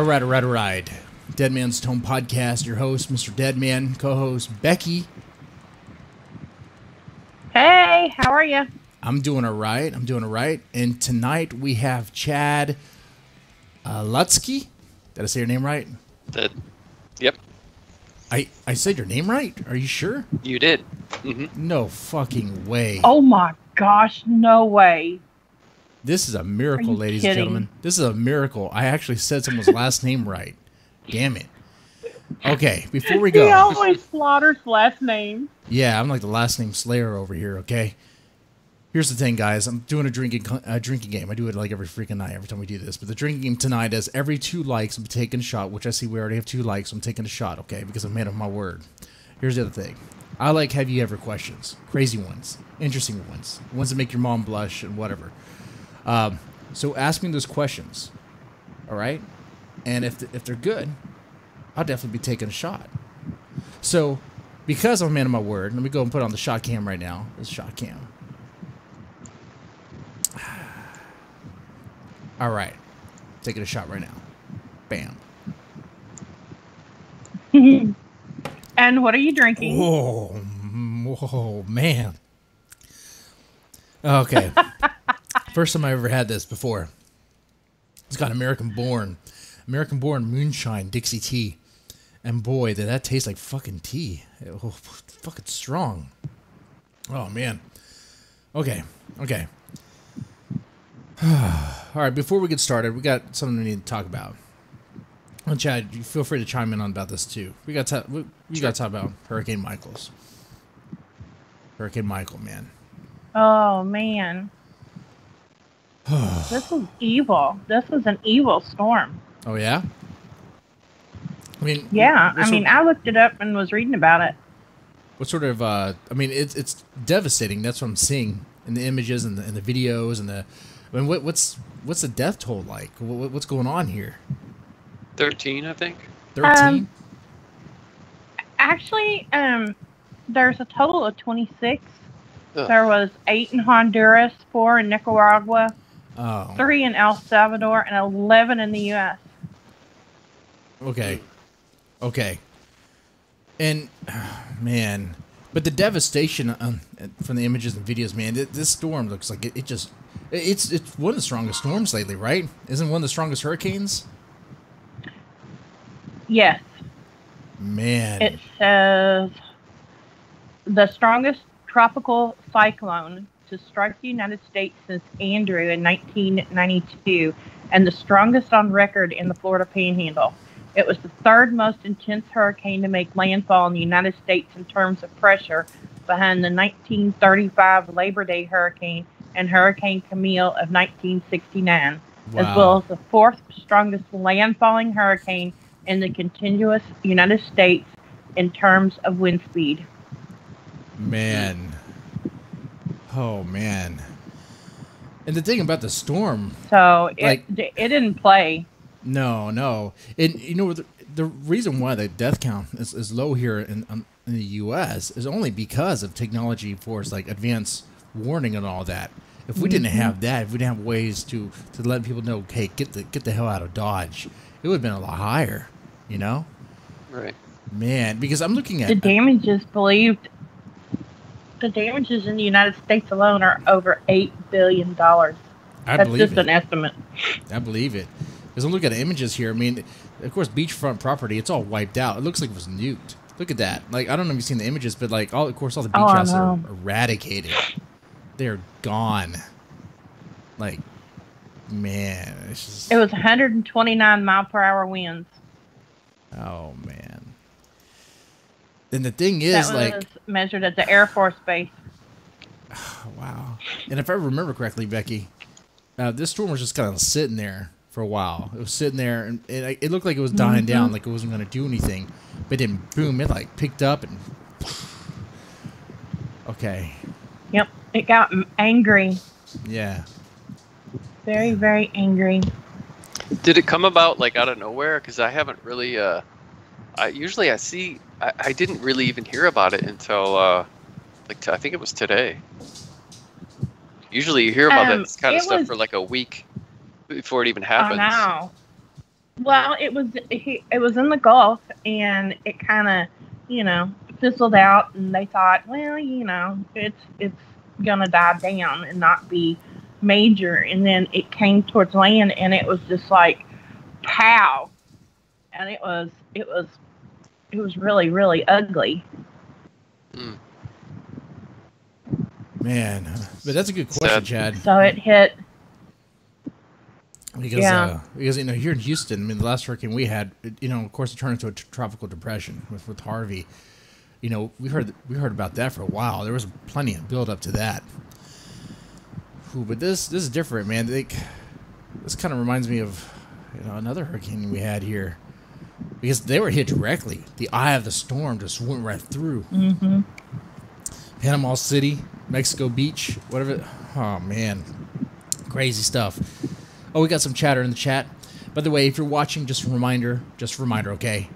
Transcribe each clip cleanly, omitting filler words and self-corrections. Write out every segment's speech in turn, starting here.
All right. Deadman's Tome podcast. Your host, Mr. Deadman. Co-host, Becky. Hey, how are you? I'm doing all right. And tonight we have Chad Lutzke. Did I say your name right? Yep. I said your name right? Are you sure? You did. Mm-hmm. No fucking way. Oh my gosh, no way. This is a miracle, ladies and gentlemen. This is a miracle. I actually said someone's last name right. Damn it. Okay, before we go. He always slaughters last name. Yeah, I'm like the last name Slayer over here, okay? Here's the thing, guys. I'm doing a drinking game. I do it like every freaking night, every time we do this. But the drinking game tonight is every 2 likes, I'm taking a shot, which I see we already have 2 likes. So I'm taking a shot, okay? Because I'm a man of my word. Here's the other thing. I like have you ever questions. Crazy ones. Interesting ones. Ones that make your mom blush and whatever. So ask me those questions, all right? And if they're good, I'll definitely be taking a shot. So, because I'm a man of my word, let me go and put on the shot cam right now. This shot cam. All right, taking a shot right now. Bam. And what are you drinking? Whoa, man. Okay. First time I ever had this before. It's got American Born Moonshine Dixie tea. And boy, did that taste like fucking tea. Fucking strong. Oh, man. Okay. All right, before we get started, we got something we need to talk about. Well, Chad, you feel free to chime in on about this, too. We got to talk about Hurricane Michael, man. Oh, man. This was evil. This was an evil storm. Oh, yeah? I mean... Yeah, I looked it up and was reading about it. What sort of... it's devastating. That's what I'm seeing in the images and the videos and the... I mean, what's the death toll like? What's going on here? 13, I think. 13? Actually, there's a total of 26. Ugh. There was 8 in Honduras, 4 in Nicaragua, Oh. 3 in El Salvador, and 11 in the U.S. Okay. And, man, but the devastation from the images and videos, man, this storm looks like it's one of the strongest storms lately, right? Isn't one of the strongest hurricanes? Yes. Man. It says the strongest tropical cyclone to strike the United States since Andrew in 1992, and the strongest on record in the Florida Panhandle. It was the 3rd most intense hurricane to make landfall in the United States in terms of pressure, behind the 1935 Labor Day hurricane and Hurricane Camille of 1969, as well as the 4th strongest landfalling hurricane in the contiguous United States in terms of wind speed. Man. Oh, man. And the thing about the storm... So, it didn't play. No. And, you know, the reason why the death count is low here in the U.S. is only because of technology for, like, advanced warning and all that. If we didn't have that, if we didn't have ways to let people know, hey, get the hell out of Dodge, it would have been a lot higher, you know? Right. Man, because I'm looking at... The damages in the United States alone are over $8 billion. That's just an estimate. I believe it. Because I'm looking at images here. I mean, of course, beachfront property, it's all wiped out. It looks like it was nuked. Look at that. Like, I don't know if you've seen the images, but, like, all the beach houses are eradicated. They're gone. Like, man, it's just... It was 129 mile per hour winds. Oh, man. And the thing is, that was measured at the Air Force Base. Wow. And if I remember correctly, Becky, this storm was just kind of sitting there for a while. It was sitting there, and it looked like it was dying down, like it wasn't going to do anything. But then, boom, it, like, picked up and... Okay. Yep. It got angry. Yeah. Very, very angry. Did it come about, like, out of nowhere? Because I haven't really... I didn't really even hear about it until, I think it was today. Usually you hear about that kind of stuff for, like, a week before it even happens. Oh, no. Well, it was in the Gulf, and it kind of, fizzled out, and they thought, well, it's gonna die down and not be major, and then it came towards land, and it was just like, pow, and it was really, really ugly. Mm. Man, but that's a good question, Chad. So it hit. Because here in Houston, I mean, the last hurricane we had, of course, it turned into a tropical depression with Harvey. We heard about that for a while. There was plenty of build up to that. Ooh, but this is different, man. This kind of reminds me of another hurricane we had here, because they were hit directly. The eye of the storm just went right through. Mm-hmm. Panama City, Mexico Beach, whatever. Oh man, crazy stuff. Oh, we got some chatter in the chat. By the way, if you're watching, just a reminder, okay?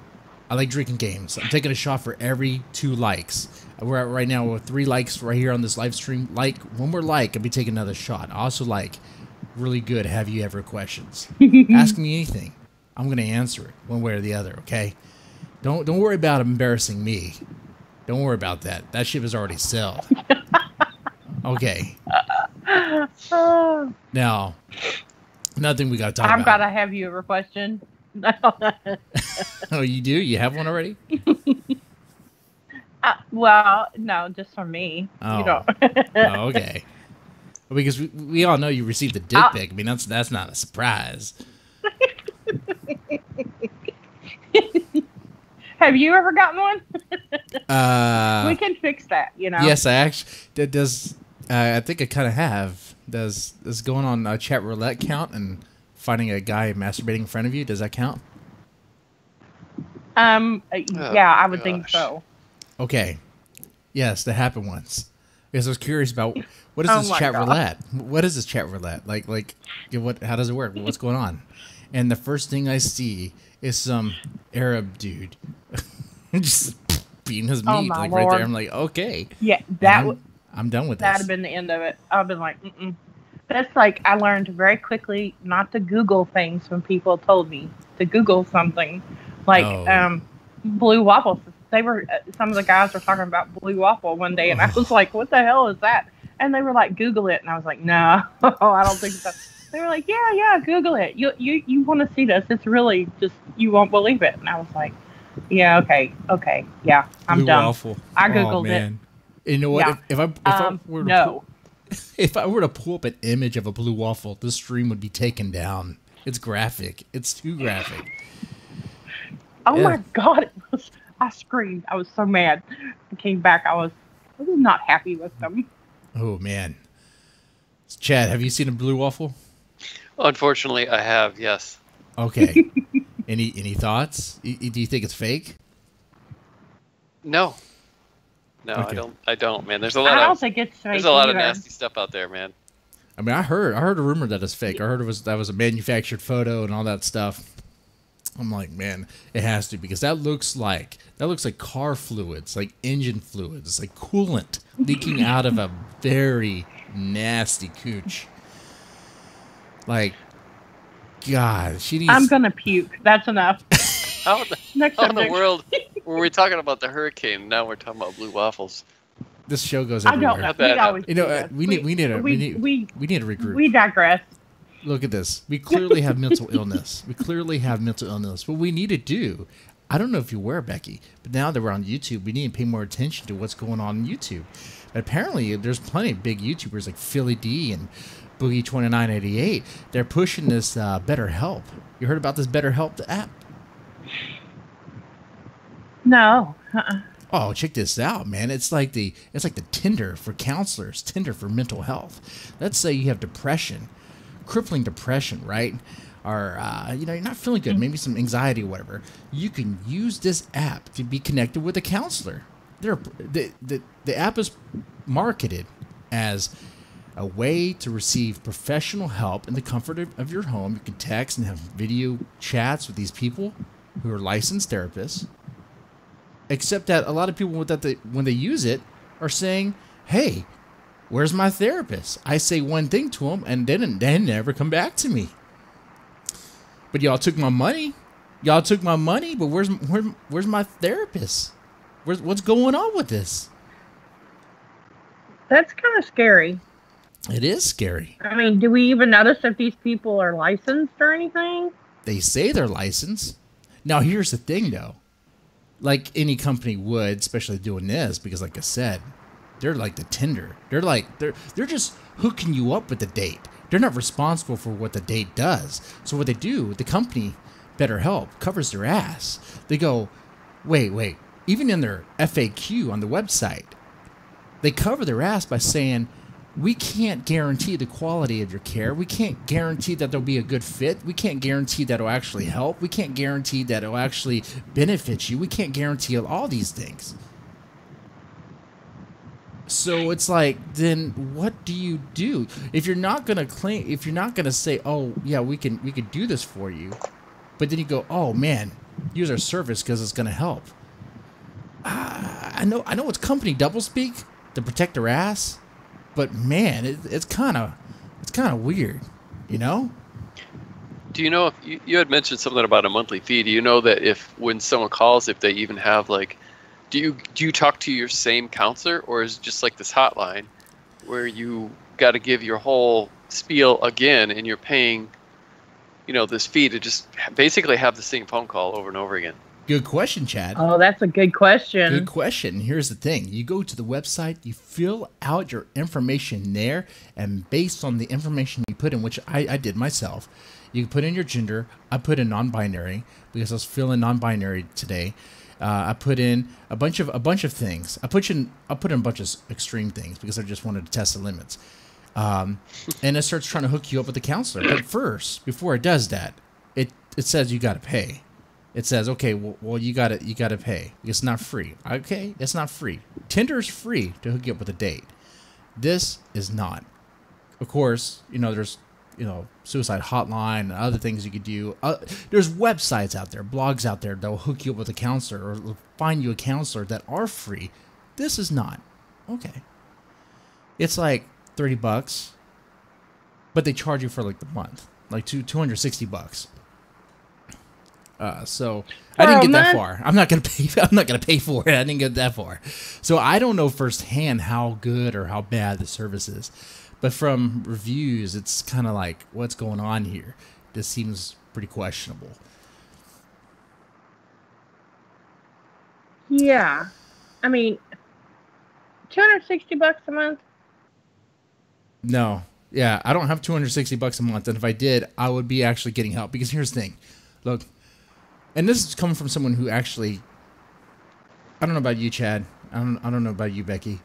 I like drinking games. I'm taking a shot for every 2 likes. We're at right now with 3 likes right here on this live stream. One more like, I'll be taking another shot. I also really good, have you ever questions? Ask me anything. I'm going to answer it one way or the other, okay? Don't worry about embarrassing me. Don't worry about that. That ship is already sailed. Okay. Now, nothing we got to talk about. I've got to have you ever question. Oh, you do? You have one already? Well, no, just for me. Oh. You don't. Oh, okay. Because we all know you received a dick pic. I mean, that's not a surprise. Have you ever gotten one? We can fix that, Yes, I actually does. I think I kind of have. Does going on chat roulette count and finding a guy masturbating in front of you? Does that count? Yeah, I would think so. Okay. Yes, that happened once. Because I was curious about what is this chat roulette? What is this chat roulette? Like how does it work? What's going on? And the first thing I see is some Arab dude just beating his meat right there. I'm like, okay. Yeah, I'm done with that'd this. have been the end of it. I've been like, mm-mm. That's like, I learned very quickly not to Google things when people told me to Google something. Like, blue waffles. Some of the guys were talking about blue waffle one day, and I was like, what the hell is that? And they were like, Google it. And I was like, no, I don't think so. They were like, yeah, Google it. You want to see this. It's really just, you won't believe it. And I was like, yeah, okay, yeah, I'm blue done. Waffle. I Googled it. You know what? Yeah. If I were to pull up an image of a blue waffle, this stream would be taken down. It's graphic. It's too graphic. Oh my God. I screamed. I was so mad. I came back. I was not happy with them. Oh, man. Chad, have you seen a blue waffle? Unfortunately, I have, yes. Okay. Any thoughts? Do you think it's fake? No. No, Okay. I don't, man. There's a I don't think it's fake. There's a lot either. of nasty stuff out there, man. I mean, I heard a rumor that it's fake. I heard that was a manufactured photo and all that stuff. I'm like, man, it has to, because that looks like car fluids, like engine fluids, like coolant leaking out of a very nasty cooch. Like, God, she needs. I'm gonna puke. That's enough. How in the world were we talking about the hurricane? Now we're talking about blue waffles. This show goes I everywhere. don't. We need to regroup. We digress. Look at this. We clearly have mental illness. What we need to do, I don't know if you're aware, Becky, but now that we're on YouTube, we need to pay more attention to what's going on YouTube. But apparently, there's plenty of big YouTubers like Philly D and Boogie2988. They're pushing this BetterHelp. You heard about this BetterHelp app? No. Oh, check this out, man. It's like the Tinder for counselors, Tinder for mental health. Let's say you have depression, crippling depression, right? Or, you're not feeling good, maybe some anxiety or whatever. You can use this app to be connected with a counselor. The app is marketed as a way to receive professional help in the comfort of your home. You can text and have video chats with these people who are licensed therapists. Except that a lot of people when they use it are saying, hey, where's my therapist? I say one thing to them and they never come back to me. But y'all took my money. Y'all took my money, but where's my therapist? What's going on with this? That's kind of scary. It is scary. I mean, do we even notice if these people are licensed or anything? They say they're licensed. Now, here's the thing, though. Like any company would, especially doing this, because like I said, they're like the Tinder. They're just hooking you up with the date. They're not responsible for what the date does. So what they do, the company, BetterHelp, covers their ass. They go, wait. Even in their FAQ on the website, they cover their ass by saying, we can't guarantee the quality of your care. We can't guarantee that there'll be a good fit. We can't guarantee that it'll actually help. We can't guarantee that it'll actually benefit you. We can't guarantee all these things. So it's like, then what do you do? If you're not gonna claim, if you're not gonna say, oh yeah, we can do this for you, but then you go, oh man, use our service because it's gonna help. I know it's company doublespeak to protect their ass. But man, it's kind of weird, you know. Do you know if you had mentioned something about a monthly fee? Do you know that if when someone calls, if they even have like, do you talk to your same counselor, or is it just like this hotline where you got to give your whole spiel again and you're paying, this fee to just basically have the same phone call over and over again? Good question, Chad. Oh, that's a good question. Good question. Here's the thing. You go to the website, you fill out your information there, and based on the information you put in, which I did myself, you put in your gender. I put in non-binary because I was feeling non-binary today. I put in a bunch of things. I put in a bunch of extreme things because I just wanted to test the limits. And it starts trying to hook you up with a counselor. But first, before it does that, it says you got to pay. It says, okay, well, you got to pay. It's not free. Okay, it's not free. Tinder's free to hook you up with a date. This is not. Of course, there's, suicide hotline and other things you could do. There's websites out there, blogs out there that will hook you up with a counselor or find you a counselor that are free. This is not. Okay. It's like $30, but they charge you for like the month, like $260. So I didn't get that far. I'm not gonna pay for it. I didn't get that far. So I don't know firsthand how good or how bad the service is, but from reviews, it's kind of like, what's going on here? This seems pretty questionable. Yeah, I mean, $260 a month. No, yeah, I don't have $260 a month, and if I did, I would be actually getting help. Because here's the thing, look. And this is coming from someone who actually, I don't know about you, Chad. I don't know about you, Becky.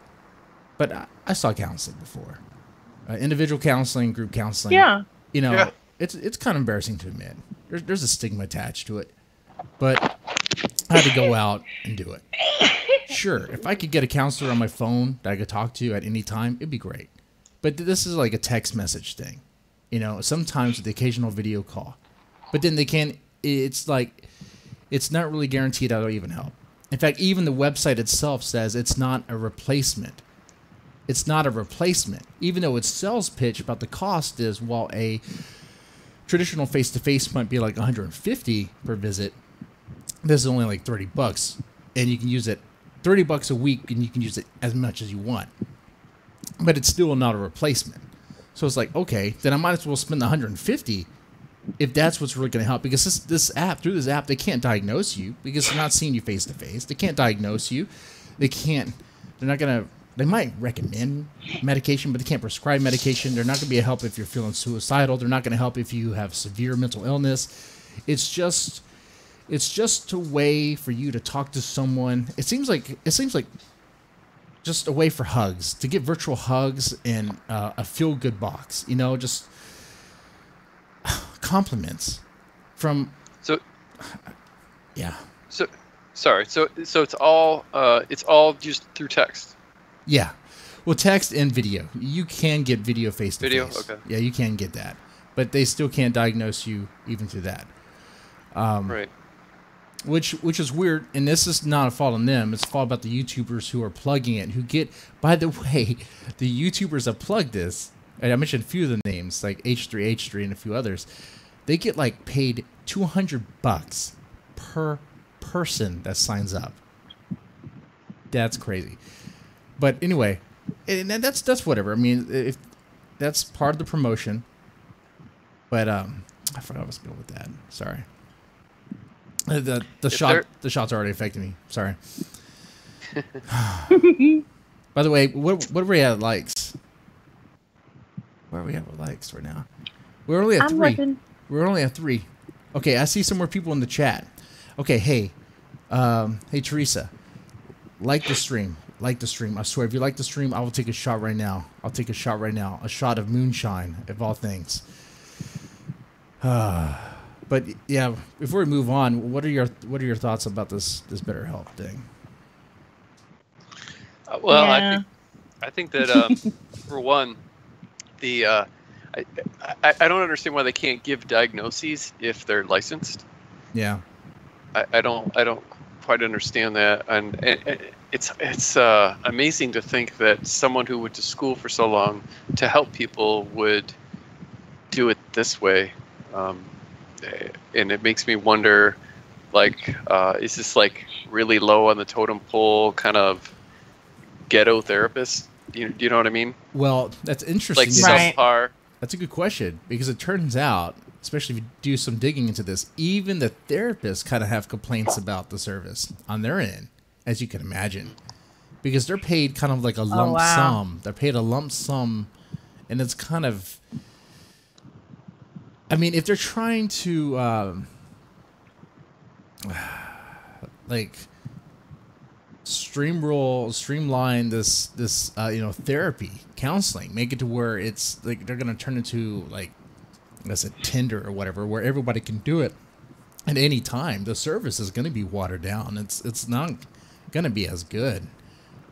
But I saw counseling before. Individual counseling, group counseling. Yeah. It's kind of embarrassing to admit. There's a stigma attached to it. But I had to go out and do it. Sure, if I could get a counselor on my phone that I could talk to at any time, it'd be great. But this is like a text message thing. Sometimes with the occasional video call. But then they can't, it's like, it's not really guaranteed that'll even help. In fact, even the website itself says it's not a replacement. It's not a replacement. Even though its sales pitch about the cost is, while a traditional face-to-face might be like $150 per visit, this is only like $30. And you can use it $30 a week, and you can use it as much as you want. But it's still not a replacement. So it's like, okay, then I might as well spend the $150 if that's what's really going to help. Because through this app, they can't diagnose you because they're not seeing you face to face. They can't diagnose you. They might recommend medication, but they can't prescribe medication. They're not going to be a help if you're feeling suicidal. They're not going to help if you have severe mental illness. It's just a way for you to talk to someone. It seems like just a way for hugs, to get virtual hugs and a feel-good box. Just compliments from. So. Yeah. So, sorry. So it's all just through text. Yeah. Well, text and video. You can get video face to face. Video, okay. Yeah, you can get that, but they still can't diagnose you even through that. Right. Which is weird, and this is not a fault on them. It's a fault about the YouTubers who are plugging it. Who get, by the way, the YouTubers that plug this. And I mentioned a few of the names, like H3 and a few others. They get like paid $200 per person that signs up. That's crazy. But anyway, and that's whatever. I mean, if that's part of the promotion. But I forgot I was going with that. Sorry. The shot's already affecting me. Sorry. By the way, what are we at likes? Where are we at with likes right now? We're only at 3. Looking. We're only at 3. Okay, I see some more people in the chat. Okay, hey Teresa, like the stream. Like the stream. I swear, if you like the stream, I will take a shot right now. I'll take a shot right now. A shot of moonshine, of all things. But yeah, before we move on, what are your thoughts about this BetterHelp thing? Well, Yeah. I think that for one, I don't understand why they can't give diagnoses if they're licensed. Yeah. I don't quite understand that, and it's amazing to think that someone who went to school for so long to help people would do it this way, and it makes me wonder, like, is this like really low on the totem pole kind of ghetto therapist? Do you know what I mean? Well, that's interesting. Like Right. subpar. That's a good question, because it turns out, especially if you do some digging into this, even the therapists kind of have complaints about the service on their end, as you can imagine, because they're paid kind of like a lump wow. sum. They're paid a lump sum, and it's kind of, I mean, if they're trying to like streamline this therapy, counseling, make it to where it's like they're gonna turn into like, I said, Tinder or whatever, where everybody can do it at any time. The service is going to be watered down. It's not going to be as good.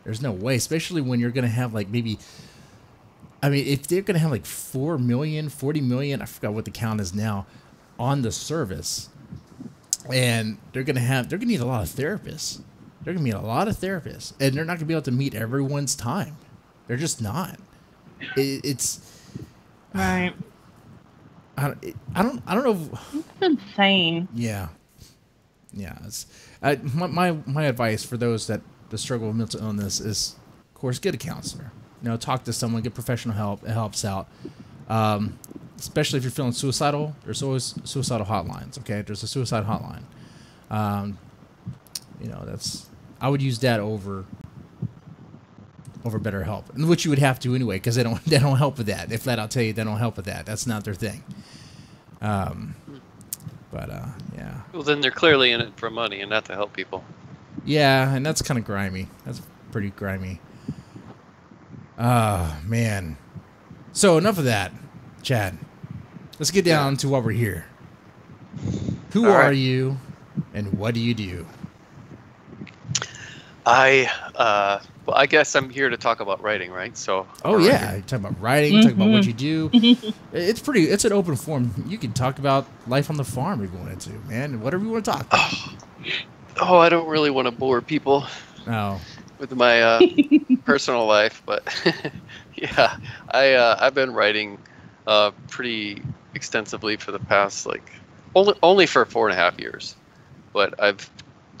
There's no way, especially when you're going to have like maybe, I mean, if they're going to have like 4 million, 40 million, I forgot what the count is now, on the service, and they're going to need a lot of therapists. They're going to need a lot of therapists, and they're not going to be able to meet everyone's time. They're just not. It's Right. I don't know. It's insane. Yeah. It's, my advice for those that struggle with mental illness is, of course, get a counselor. Talk to someone, get professional help. It helps out. Especially if you're feeling suicidal, there's always suicidal hotlines. Okay, there's a suicide hotline. I would use that over BetterHelp, and which you would have to anyway, because they don't help with that. If I'll tell you, they don't help with that. That's not their thing. Yeah. Well, then they're clearly in it for money and not to help people. Yeah, and that's kind of grimy. That's pretty grimy. Man. So enough of that, Chad. Let's get down to why we're here. Who All are right. you, and what do you do? Well, I guess I'm here to talk about writing, right? So. Oh yeah, you talk about writing, you talk about what you do. It's an open forum. You can talk about life on the farm if you wanted to, man. Whatever you want to talk about. Oh, I don't really want to bore people Oh. with my personal life, but yeah, I've been writing pretty extensively for the past only for 4.5 years, but I've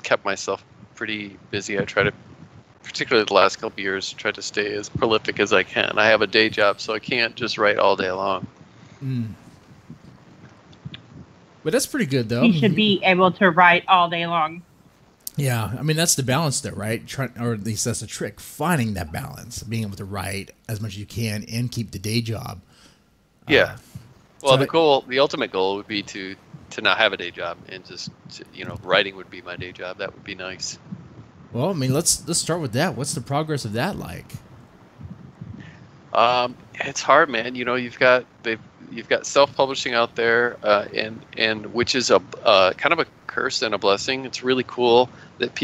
kept myself pretty busy. I try to, particularly the last couple of years, try to stay as prolific as I can. I have a day job, so I can't just write all day long. But that's pretty good, though. You should be able to write all day long. Yeah, I mean, that's the balance there, right? Or at least that's the trick, finding that balance, being able to write as much as you can and keep the day job. Yeah. Well, so the ultimate goal would be to not have a day job and just, writing would be my day job. That would be nice. Well, I mean, let's start with that. What's the progress of that like? It's hard, man. You've got self-publishing out there, and which is a kind of a curse and a blessing. It's really cool that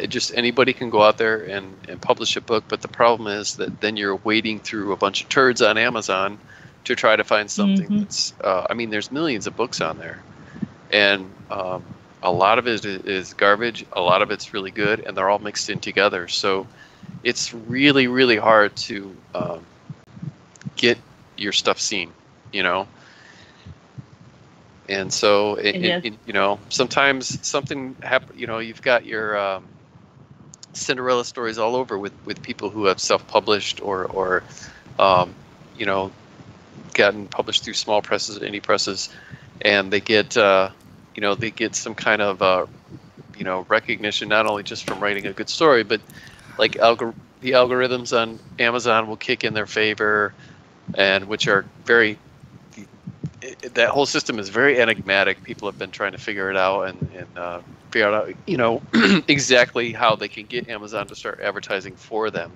just anybody can go out there and publish a book. But the problem is that then you're wading through a bunch of turds on Amazon to try to find something that's. There's millions of books on there, and a lot of it is garbage. A lot of it's really good, and they're all mixed in together. So it's really, really hard to get your stuff seen, and And so, Yes. you know, sometimes something happen. You know, you've got your Cinderella stories all over with people who have self-published or you know, gotten published through small presses, indie presses, and they get you know, they get some kind of you know, recognition not only just from writing a good story, but like the algorithms on Amazon will kick in their favor, and which are very that whole system is very enigmatic. People have been trying to figure it out and figure out, you know, exactly how they can get Amazon to start advertising for them,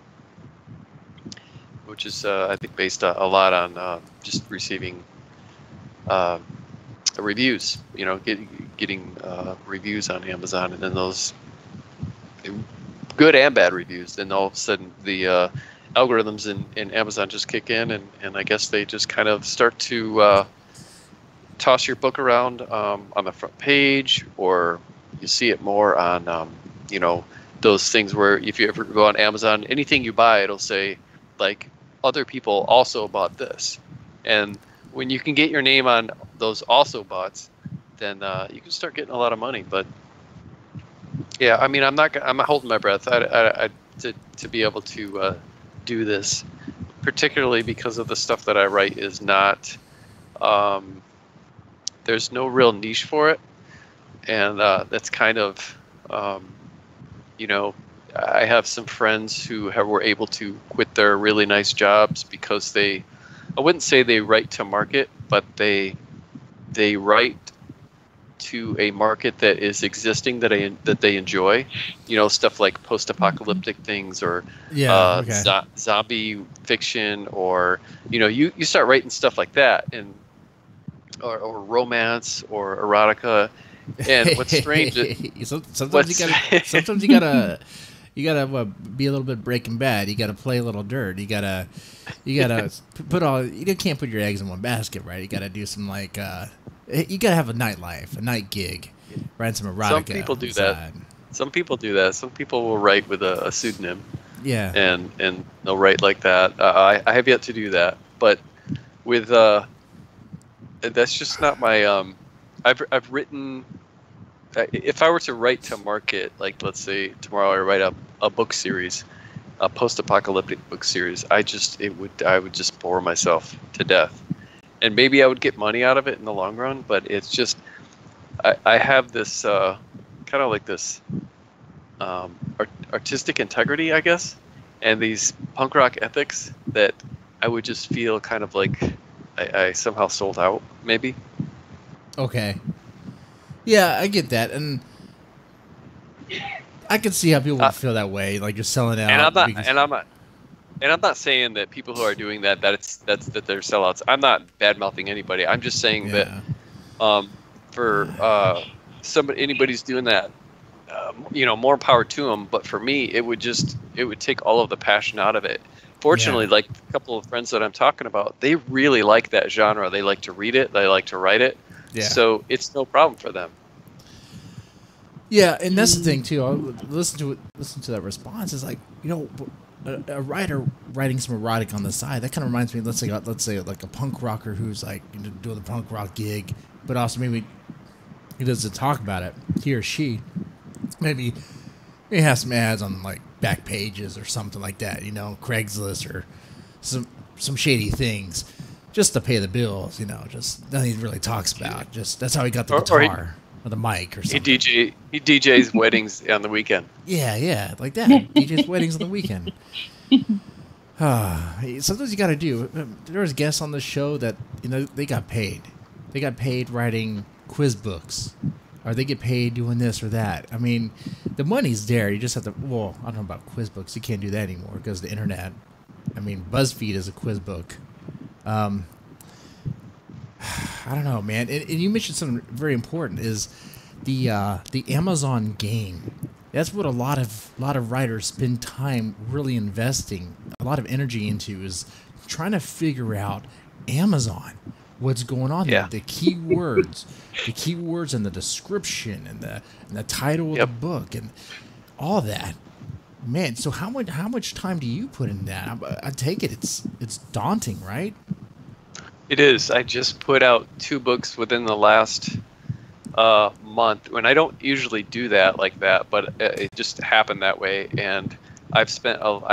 which is I think based a lot on just receiving reviews. You know, getting reviews on Amazon, and then those good and bad reviews. Then all of a sudden the algorithms in Amazon just kick in, and I guess they just kind of start to toss your book around on the front page, or you see it more on you know, those things where if you ever go on Amazon, anything you buy, it'll say like other people also bought this, and when you can get your name on those also boughts, then you can start getting a lot of money. But yeah, I mean, I'm not holding my breath to be able to do this, particularly because of the stuff that I write is not there's no real niche for it, and that's kind of you know, I have some friends who were able to quit their really nice jobs because I wouldn't say they write to market, but they write to a market that is existing that they enjoy. You know, stuff like post-apocalyptic things, or zombie fiction, or you know, you start writing stuff like that, and or romance or erotica. And what's strange is sometimes you gotta be a little bit Breaking Bad. You gotta play a little dirt. You gotta put all. You can't put your eggs in one basket, right? You gotta do some like you gotta have a nightlife, a night gig, write some erotica. Some people do that. Some people do that. Some people will write with a pseudonym. Yeah. And they'll write like that. I have yet to do that, but with that's just not my. I've written. If I were to write to market, like let's say tomorrow I write a book series, a post-apocalyptic book series, I would just bore myself to death, and maybe I would get money out of it in the long run. But it's just I have this kind of like this artistic integrity, I guess, and these punk rock ethics that I would just feel kind of like I somehow sold out, maybe. Okay. Yeah, I get that, and I can see how people would feel that way, like you're selling out. And I'm not saying that people who are doing that they're sellouts. I'm not bad mouthing anybody. I'm just saying that for anybody's doing that, you know, more power to them. But for me, it would take all of the passion out of it. Fortunately, like a couple of friends that I'm talking about, they really like that genre. They like to read it. They like to write it. Yeah. So it's no problem for them. Yeah, and that's the thing too. I'll listen to that response. Is like, you know, a writer writing some erotic on the side. That kind of reminds me. Let's say like a punk rocker who's like, you know, doing the punk rock gig, but also maybe he doesn't talk about it. He or she maybe he has some ads on like back pages or something like that. You know, Craigslist or some shady things. Just to pay the bills, you know, just nothing he really talks about. Just that's how he got the guitar or the mic or something. He DJs weddings on the weekend. Yeah, like that. DJs weddings on the weekend. Sometimes you got to do. There was guests on the show that, you know, they got paid. They got paid writing quiz books, or they get paid doing this or that. I mean, the money's there. You just have to. Well, I don't know about quiz books. You can't do that anymore because of the internet. I mean, BuzzFeed is a quiz book. I don't know, man. And you mentioned something very important is the Amazon game. That's what a lot of writers spend time really investing a lot of energy into, is trying to figure out Amazon, what's going on there, the keywords, and the description and the title of the book and all that. Man, so how much time do you put in that? I take it it's daunting, right? It is. I just put out 2 books within the last month, and I don't usually do that like that, but it just happened that way. And I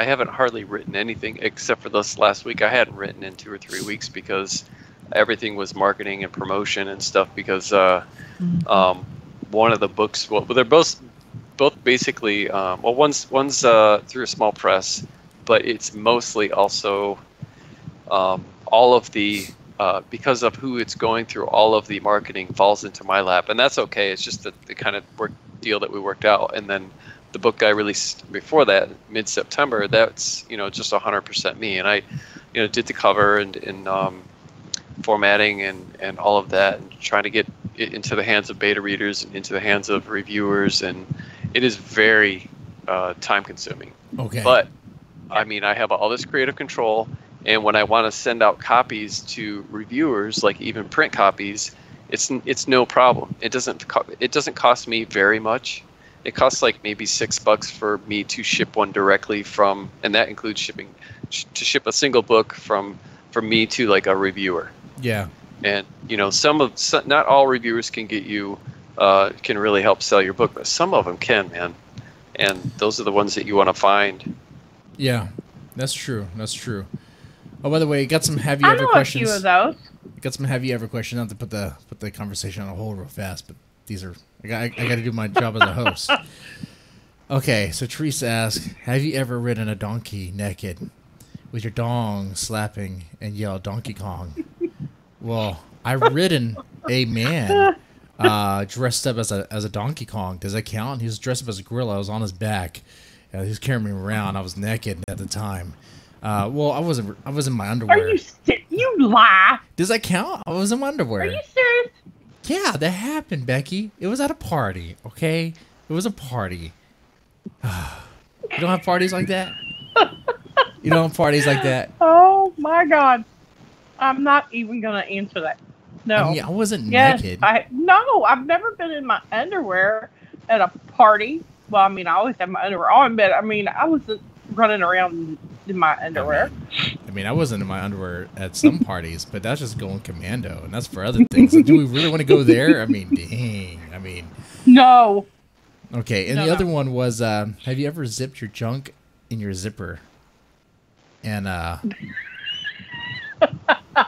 haven't hardly written anything except for this last week. I hadn't written in 2 or 3 weeks because everything was marketing and promotion and stuff. Because one of the books, well, they're both basically, one's through a small press, but it's mostly also all of the because of who it's going through, all of the marketing falls into my lap, and that's okay. It's just the kind of deal that we worked out. And then the book I released before that, mid-September, that's just 100% me, and I did the cover and formatting and all of that, and trying to get it into the hands of beta readers and into the hands of reviewers, and it is very time-consuming. Okay. But I mean, I have all this creative control. And when I want to send out copies to reviewers, like even print copies, it's no problem. It doesn't cost me very much. It costs like maybe $6 for me to ship one directly from, and that includes shipping, to ship a single book from me to like a reviewer. Yeah. And not all reviewers can get you can really help sell your book, but some of them can, man. And those are the ones that you want to find. Yeah, that's true. That's true. Oh, by the way, got some have you ever I know questions. a few of those. Got some have you ever questions. Not to put the conversation on a hold real fast, but these are I got to do my job as a host. Okay, so Teresa asks, have you ever ridden a donkey naked with your dong slapping and yell Donkey Kong? Well, I've ridden a man dressed up as a Donkey Kong. Does that count? He was dressed up as a gorilla. I was on his back. He was carrying me around. I was naked at the time. Well, I was in my underwear. Are you you lie? Does that count? I was in my underwear. Are you serious? Yeah, that happened, Becky. It was at a party, okay? It was a party. You don't have parties like that? You don't have parties like that? Oh, my God. I'm not even going to answer that. No. I mean, I wasn't naked. No, I've never been in my underwear at a party. Well, I mean, I always have my underwear on, but I mean, I wasn't running around in my underwear. I mean, I wasn't in my underwear at some parties, but that's just going commando, and that's for other things. So do we really want to go there? I mean, dang. I mean, no. Okay, and the other one was, have you ever zipped your junk in your zipper? And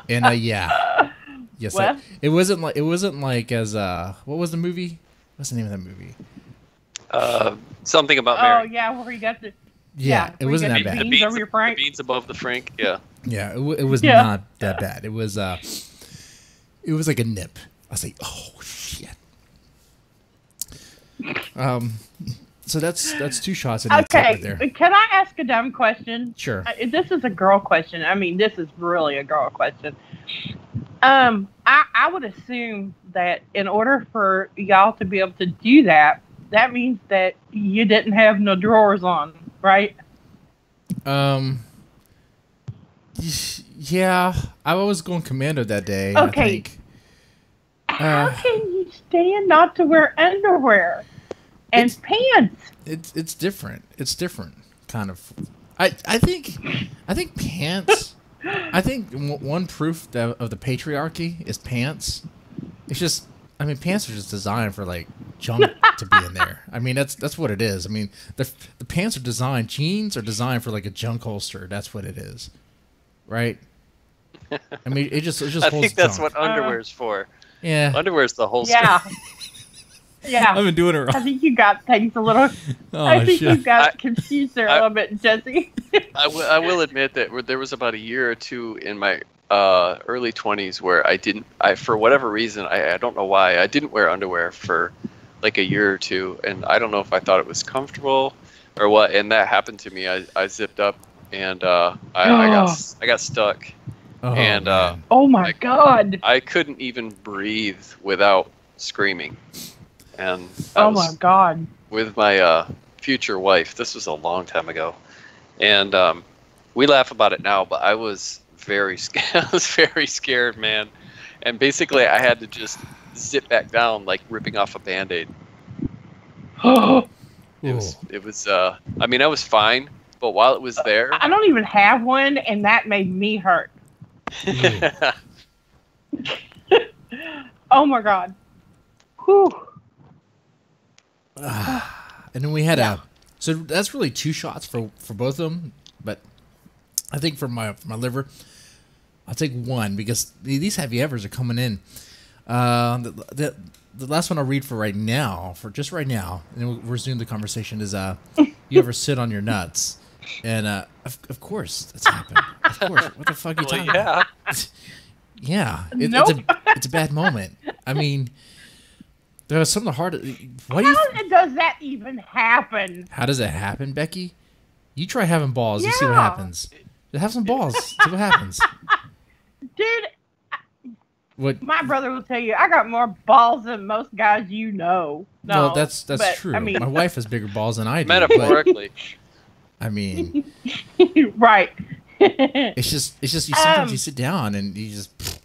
yeah, yes. What? It wasn't like as what was the movie? What's the name of that movie? Something about Mary. Oh yeah, where you got the. Yeah, it wasn't that bad. The beans over your frank. The beans above the frank. Yeah. Yeah, it was not that bad. It was like a nip. I was like, oh shit. So that's 2 shots in that right there. Can I ask a dumb question? Sure. This is a girl question. I mean, this is really a girl question. I would assume that in order for y'all to be able to do that, that means that you didn't have no drawers on, right? Yeah, I was going commando that day. Okay. I think. How can you stand not to wear underwear and pants? It's different. It's different, kind of. I think pants. I think one proof of the patriarchy is pants. It's just, I mean, pants are just designed for like junk to be in there. I mean, that's what it is. I mean, the pants are designed. Jeans are designed for like a junk holster. That's what it is, right? I mean, it just. I think that's junk. what underwear's for. Yeah, underwear's the holster. Yeah. Yeah, I've been doing it wrong. I think you got things a little. I think you got confused there a little bit, Jesse. I will admit that there was about a year or two in my early 20s where I for whatever reason, I don't know why, I didn't wear underwear for like a year or two, and I don't know if I thought it was comfortable or what, and that happened to me. I zipped up and I got stuck. And oh my God, I couldn't even breathe without screaming. And oh my God, with my future wife, this was a long time ago, and we laugh about it now, but I was very scared. I was very scared, man. And basically, I had to just zip back down like ripping off a Band-Aid. It was. I mean, I was fine, but while it was there, I don't even have one, and that made me hurt. Oh my God. Whew. And then we had so that's really 2 shots for both of them. But I think for my liver, I'll take 1 because these heavy evers are coming in. The last one I'll read for right now, and then we'll resume the conversation, is you ever sit on your nuts? And of course that's happened. Of course. What the fuck are you talking about? Yeah. Nope. It's a bad moment. I mean, there was some of the hardest. How does that even happen? How does it happen, Becky? You try having balls. You see what happens. Have some balls. See what happens. Dude, what? My brother will tell you, I got more balls than most guys you know. No, well, that's true. I mean, my wife has bigger balls than I do. Metaphorically. I mean, right. it's just sometimes you sit down and you just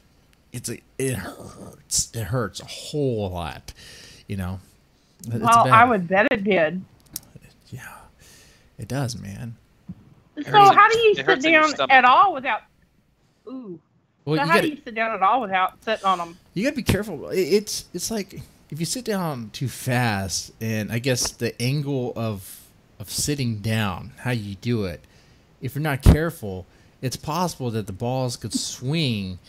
it hurts. It hurts a whole lot, you know. Well, I would bet it did. Yeah, it does, man. So how do you sit down at all without? Ooh. Well, so how do you sit down at all without sitting on them? You gotta be careful. It's like if you sit down too fast, and I guess the angle of sitting down, how you do it, if you're not careful, it's possible that the balls could swing,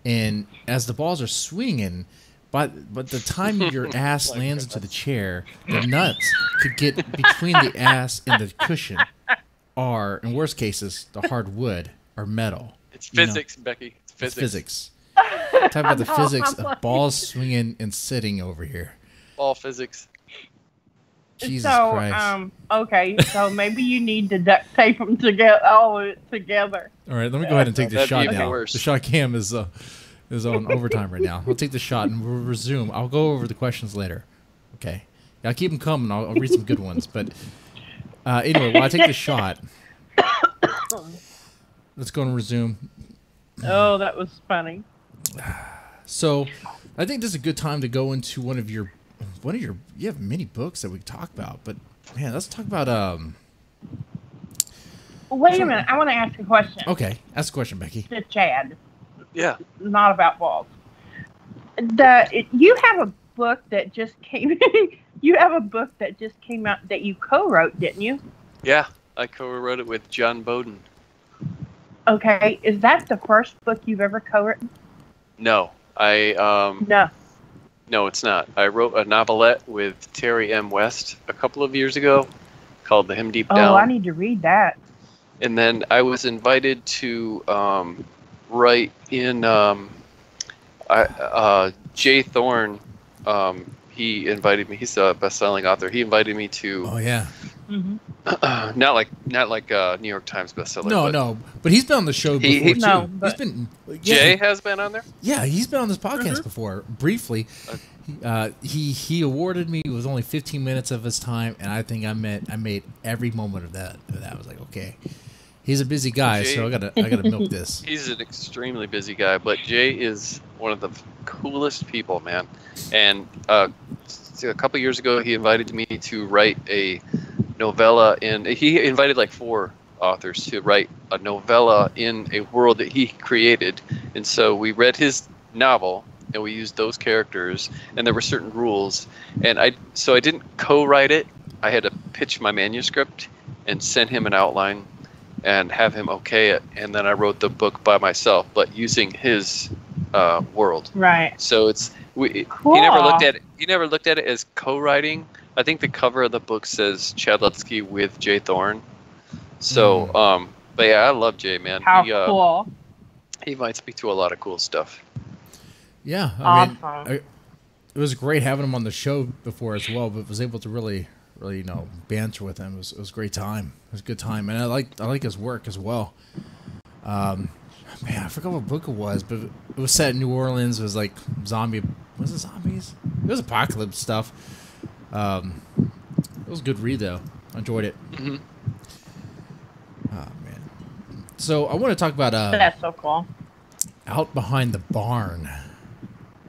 and as the balls are swinging, but the time your ass lands into the chair, the nuts could get between the ass and the cushion, or in worst cases, the hard wood or metal. It's physics, Becky. It's physics. Talk about the physics of balls swinging and sitting over here. Ball physics. Jesus Christ. Okay, so maybe you need to duct tape them together, all of it together. All right, let me go ahead and take this shot now. Worse. The shot cam is on overtime right now. I'll take the shot and we'll resume. I'll go over the questions later. Okay. Yeah, I'll keep them coming. I'll read some good ones. But anyway, while I take the shot, let's go and resume. Oh, that was funny. So, I think this is a good time to go into one of your. You have many books that we can talk about, but man, let's talk about Wait a minute, I want to ask a question. Okay, ask a question, Becky. To Chad. Yeah. Not about balls. You have a book that just came. You have a book that just came out that you co-wrote, didn't you? Yeah, I co-wrote it with John Bowden. Okay, is that the first book you've ever co-written? No, No. No, it's not. I wrote a novelette with Terry M. West a couple of years ago called The Hymn Deep Down. Oh, I need to read that. And then I was invited to write in Jay Thorne. He invited me. He's a best-selling author. He invited me to. Oh yeah. Mm-hmm. Not like New York Times bestseller. No, but he's been on the show before too. No, but he's been. Jay has been on there. Yeah, he's been on this podcast before, briefly. He awarded me with only 15 minutes of his time, and I think I made every moment of that. I was like, okay, he's a busy guy, Jay, so I gotta milk this. He's an extremely busy guy, but Jay is one of the coolest people, man. And a couple years ago, he invited me to write a novella he invited like 4 authors to write a novella in a world that he created, and so we read his novel and we used those characters, and there were certain rules, and I didn't co-write it. I had to pitch my manuscript and send him an outline and have him okay it, and then I wrote the book by myself, but using his world. Right. So Cool. He never looked at it as co-writing. I think the cover of the book says Chad Lutzke with Jay Thorne. So, but yeah, I love Jay, man. How cool. He invites me to a lot of cool stuff. Yeah, Awesome. I mean, it was great having him on the show before as well, but was able to really banter with him. It was a great time. It was a good time, and I like his work as well. Man, I forgot what book it was, but it was set in New Orleans. It was like zombies? It was apocalypse stuff. It was a good read though. I enjoyed it. Mm-hmm. Oh man. So I want to talk about That's so cool. Out Behind the Barn.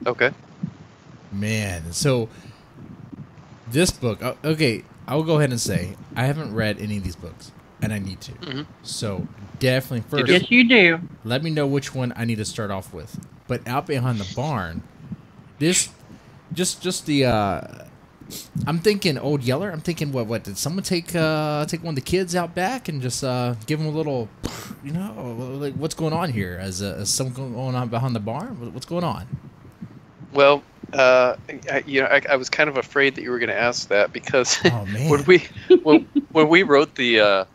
Okay. Man, so this book. Okay, I will go ahead and say I haven't read any of these books, and I need to. Mm-hmm. So definitely first. Yes, you do. Let me know which one I need to start off with. but out behind the barn. This, just the. I'm thinking Old Yeller. I'm thinking what did someone take one of the kids out back and just give them a little, like what's going on here? Is something going on behind the barn? What's going on? Well, I was kind of afraid that you were going to ask that because Oh, man. when we wrote the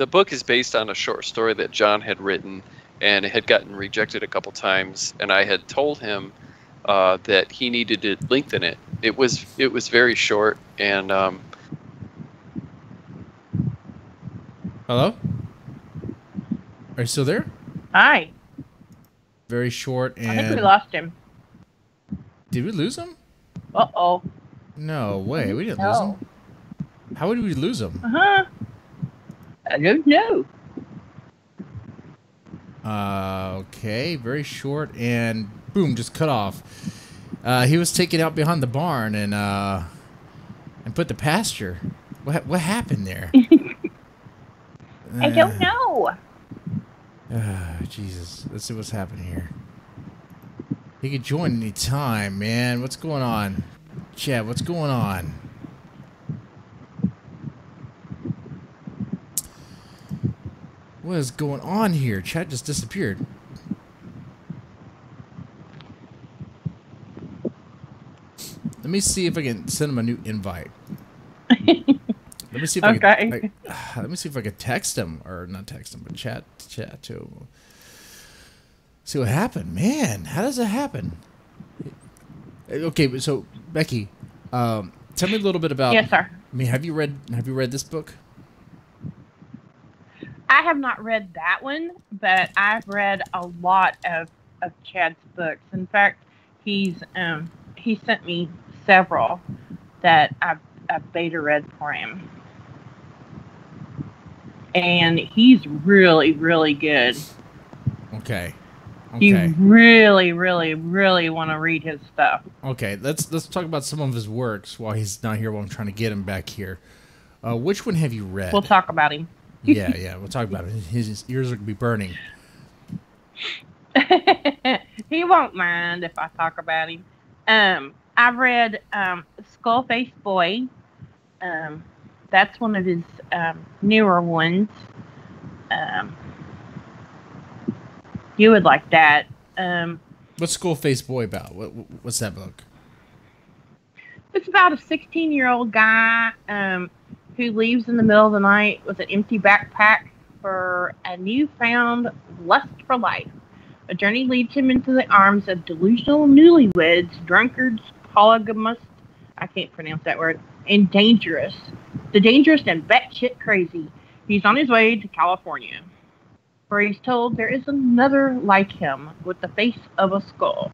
book is based on a short story that John had written, and it had gotten rejected a couple times, and I had told him that he needed to lengthen it. It was very short, and Hello? Are you still there? Hi. Very short and. I think we lost him. Did we lose him? Uh-oh. No way. We didn't lose him. How would we lose him? Uh-huh. I don't know. Okay. Very short and boom, just cut off. He was taken out behind the barn and put to pasture. What happened there? I don't know. Jesus. Let's see what's happening here. He could join any time, man. What's going on? Chad, what's going on? What is going on here? Chad just disappeared. Let me see if I can send him a new invite. Let me see if I can, let me see if I can text him, or not text him, but chat to him. See what happened, man. How does that happen? Okay, so Becky, tell me a little bit about. Yes, sir. I mean, have you read this book? I have not read that one, but I've read a lot of Chad's books. In fact, he sent me several that I've beta read for him. And he's really, really good. Okay. You really, really, really want to read his stuff. Okay, let's talk about some of his works while he's not here. While I'm trying to get him back here. Which one have you read? We'll talk about him. yeah, we'll talk about it. His ears are gonna be burning. He won't mind if I talk about him. I've read Skullface Boy. That's one of his newer ones. You would like that. What's Skullface Boy about? What's that book? It's about a 16-year-old guy who leaves in the middle of the night with an empty backpack for a newfound lust for life. A journey leads him into the arms of delusional newlyweds, drunkards, polygamists, I can't pronounce that word, and dangerous. The dangerous and batshit crazy. He's on his way to California, where he's told there is another like him with the face of a skull.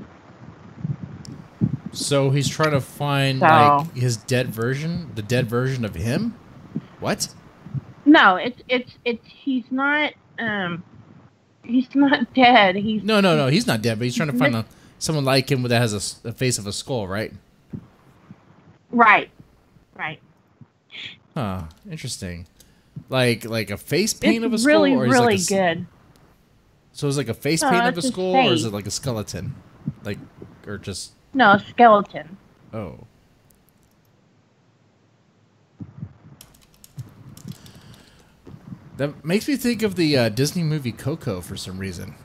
So he's trying to find like his dead version, the dead version of him. What? No, it's he's not dead. He's no, he's not dead, but he's trying to find someone like him that has a face of a skull, right? Right. Huh. Interesting. Like a face paint of a skull, really, or really like good. So it's like a face paint of a skull, or is it like a skeleton, or just no, a skeleton? Oh. That makes me think of the Disney movie Coco for some reason.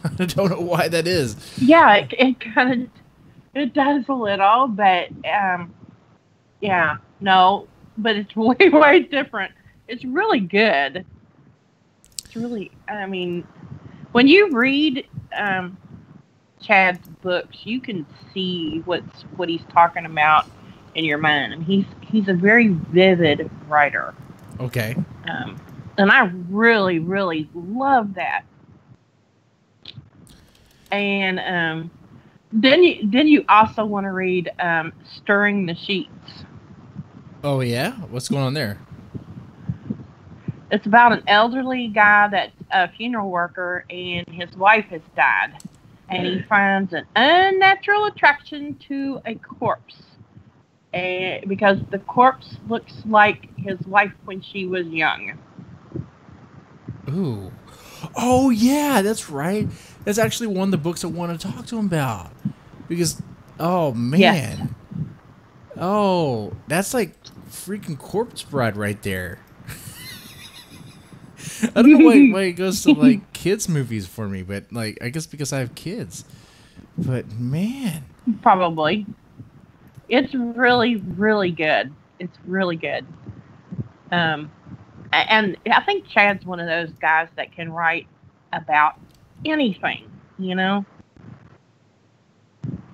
I don't know why that is. Yeah, it does a little, but yeah, no, but it's way, way different. It's really good. It's really, I mean, when you read Chad's books, you can see what he's talking about in your mind. And he's a very vivid writer. Okay. And I really, really love that. And then you also want to read Stirring the Sheets. Oh yeah? What's going on there? It's about an elderly guy that's a funeral worker, and his wife has died. And he finds an unnatural attraction to a corpse. Because the corpse looks like his wife when she was young. Ooh. Oh, yeah, that's right. That's actually one of the books I want to talk to him about. Because, oh, man. Yes. Oh, that's like freaking Corpse Bride right there. I don't know why it goes to, like, kids' movies for me, but, like, I guess because I have kids. But, man. Probably. It's really, really good. It's really good. And I think Chad's one of those guys that can write about anything, you know,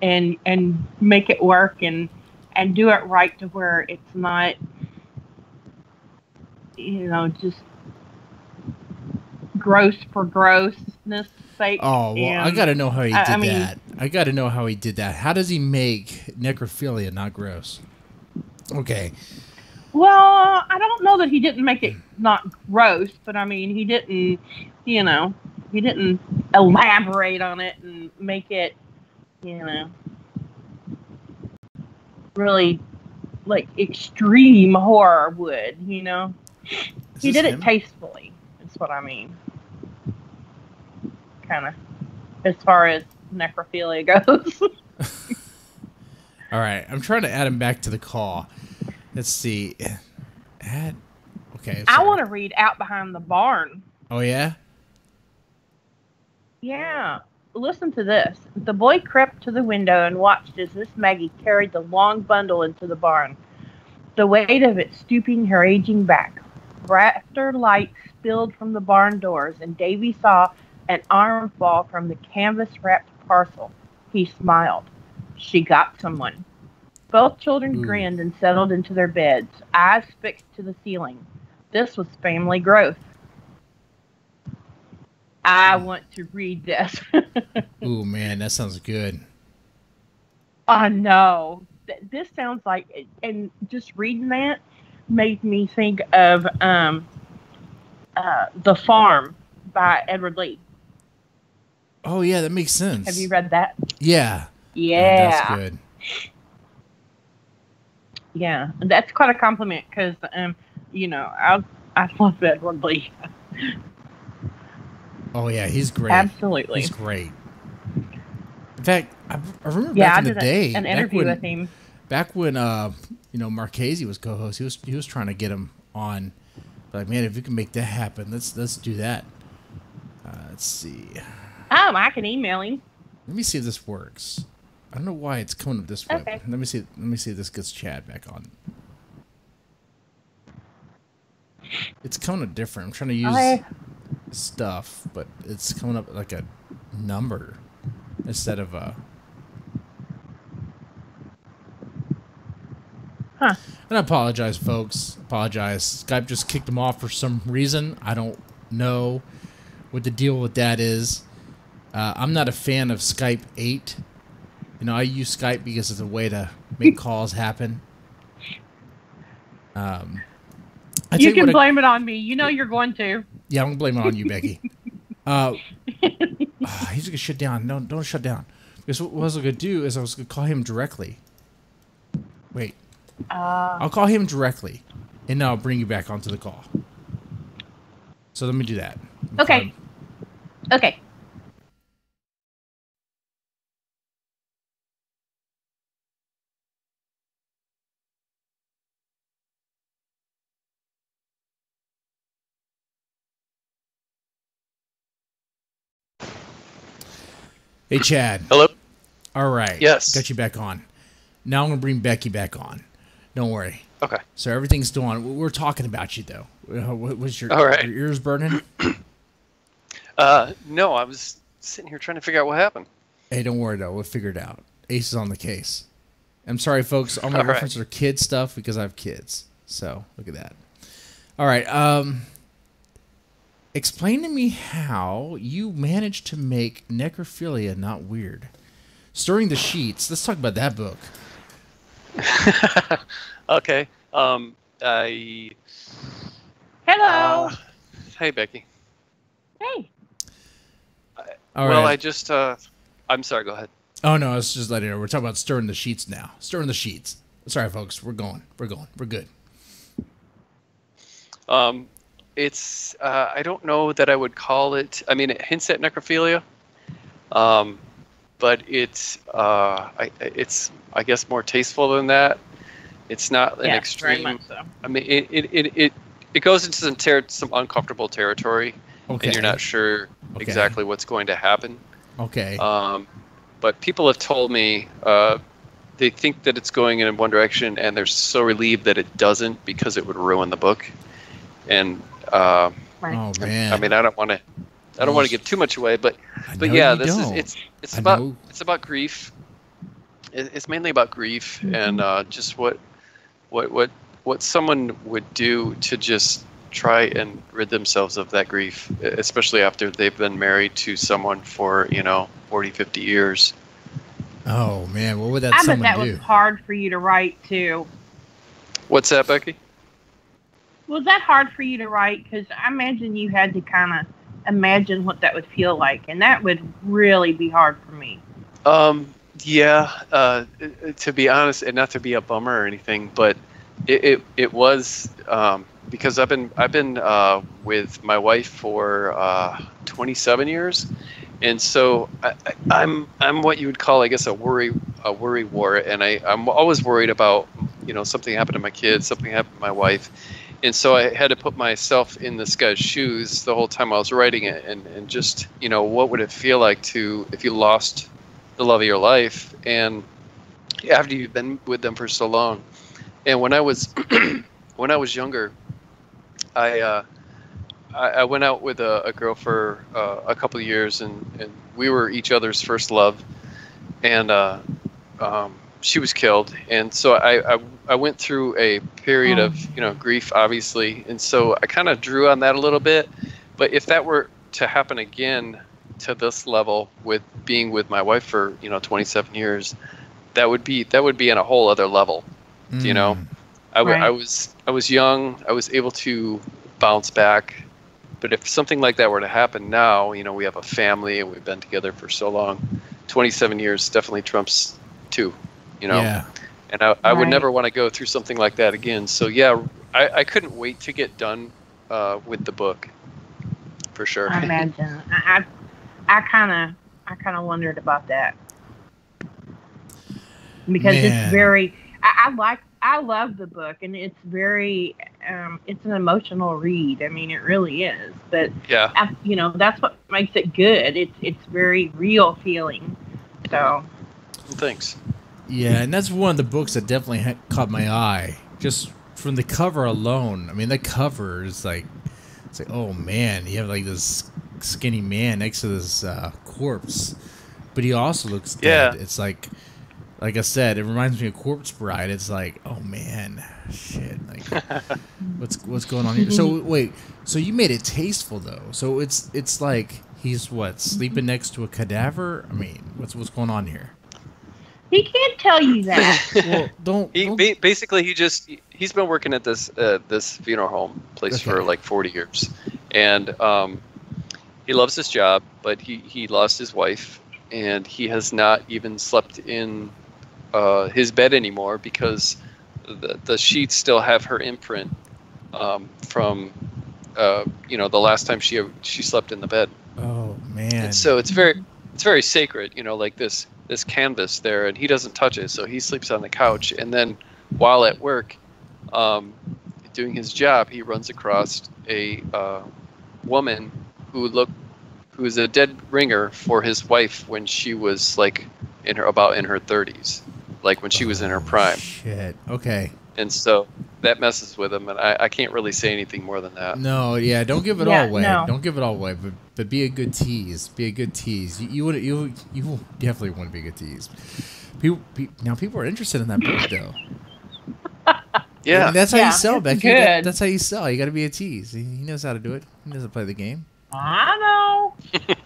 and make it work and do it right to where it's not, you know, just gross for grossness sake. Oh, well, and I gotta know how he did I mean, that. I gotta know how he did that. How does he make necrophilia not gross? Okay. Well, I don't know that he didn't make it not gross, but I mean, he didn't, you know, he didn't elaborate on it and make it, you know, really like extreme horror would, you know. He did it tastefully, is what I mean. Kind of, as far as necrophilia goes. All right, I'm trying to add him back to the call. Let's see. Add. Okay. I want to read Out Behind the Barn. Oh yeah. Yeah. Listen to this. The boy crept to the window and watched as Miss Maggie carried the long bundle into the barn, the weight of it stooping her aging back. Rafter light spilled from the barn doors, and Davy saw an arm fall from the canvas-wrapped parcel. He smiled. She got someone. Both children grinned and settled into their beds, eyes fixed to the ceiling. This was family growth. I want to read this. Ooh, man, that sounds good. I know. This sounds like, and just reading that made me think of The Farm by Edward Lee. Oh, yeah, that makes sense. Have you read that? Yeah. Yeah. That's good. Yeah, that's quite a compliment because, you know, I love Edward Lee. Oh, yeah, he's great. Absolutely. He's great. In fact, I remember back in the day. An interview with him. Back when, you know, Marchese was co-host, he was trying to get him on. Like, man, if you can make that happen, let's do that. Let's see. Oh, I can email him. Let me see if this works. I don't know why it's coming up this way. Okay. Let me see if this gets Chad back on. It's coming up different. I'm trying to use stuff, but it's coming up like a number instead of a. Huh. And I apologize, folks. Apologize. Skype just kicked him off for some reason. I don't know what the deal with that is. I'm not a fan of Skype 8. You know, I use Skype because it's a way to make calls happen. You can blame it on me. You know you're going to. Yeah, I'm going to blame it on you, Becky. He's going to shut down. No, don't shut down. Because what I was going to do is I was going to call him directly. Wait. I'll call him directly, and then I'll bring you back onto the call. So let me do that. Okay. Okay. Hey, Chad. Hello? All right. Yes. Got you back on. Now I'm going to bring Becky back on. Don't worry. Okay. So everything's still on. We're talking about you, though. What was your, All right. your ears burning? No, I was sitting here trying to figure out what happened. Hey, don't worry, though. We'll figure it out. Ace is on the case. I'm sorry, folks. All my All right. references are kid stuff because I have kids. So look at that. All right. Explain to me how you managed to make necrophilia not weird. Stirring the Sheets. Let's talk about that book. Okay. Hello. Hey, Becky. Hey. All well, right. I just, I'm sorry, go ahead. Oh, no, I was just letting you know. We're talking about Stirring the Sheets now. Stirring the Sheets. Sorry, folks. We're going. We're good. It's, I don't know that I would call it, I mean, it hints at necrophilia. But it's I guess more tasteful than that. It's not an extreme. Very much so. I mean, it goes into some uncomfortable territory, and you're not sure exactly what's going to happen. Okay. But people have told me they think that it's going in one direction, and they're so relieved that it doesn't because it would ruin the book. And oh man, I mean, I don't want to give too much away, but yeah, it's about grief. It's mainly about grief and just what someone would do to just try and rid themselves of that grief, especially after they've been married to someone for 40, 50 years. Oh man, what would that someone do? I bet that was hard for you to write too. What's that, Becky? Was that hard for you to write? Because I imagine you had to kind of imagine what that would feel like, and that would really be hard for me. Yeah. To be honest, and not to be a bummer or anything, but it was because I've been with my wife for 27 years, and so I'm what you would call, I guess, a worry wart, and I'm always worried about something happened to my kids, something happened to my wife. And so I had to put myself in this guy's shoes the whole time I was writing it, and just, what would it feel like if you lost the love of your life, and after you've been with them for so long. And when I was younger, I went out with a girl for a couple of years, and we were each other's first love, and she was killed, and so I went through a period of grief, obviously, and so I kind of drew on that a little bit. But if that were to happen again to this level, with being with my wife for 27 years, that would be in a whole other level. I was young, I was able to bounce back. But if something like that were to happen now, we have a family and we've been together for so long, 27 years definitely trumps 2. Yeah. And I would never want to go through something like that again. So yeah, I couldn't wait to get done with the book, for sure. I imagine. I kind of wondered about that, because it's very. I love the book, and it's very. It's an emotional read. I mean, it really is. But yeah, that's what makes it good. It's very real feeling. So. Thanks. Yeah, and that's one of the books that definitely caught my eye, just from the cover alone. I mean, the cover is like, it's like, oh man, you have like this skinny man next to this corpse, but he also looks dead. Yeah. It's like I said, it reminds me of Corpse Bride. It's like, oh man, shit, like what's going on here? So wait, so you made it tasteful though. So it's like he's sleeping next to a cadaver? I mean, what's going on here? He can't tell you that. Well, don't. Basically, he's been working at this funeral home place for like 40 years, and he loves his job, but he lost his wife, and he has not even slept in his bed anymore because the sheets still have her imprint from the last time she slept in the bed. Oh man! And so it's very sacred, like this canvas there, and he doesn't touch it, so he sleeps on the couch. And then while at work doing his job, he runs across a woman who is a dead ringer for his wife when she was like in her 30s, like when she was in her prime. Shit. Okay. And so that messes with him, and I can't really say anything more than that. No, yeah, don't give it all away. No. Don't give it all away, but be a good tease. Be a good tease. You definitely want to be a good tease. People are interested in that book though. Yeah, I mean, that's how you sell, Becky. Good. That's how you sell. You got to be a tease. He knows how to do it. He knows how to play the game. I know.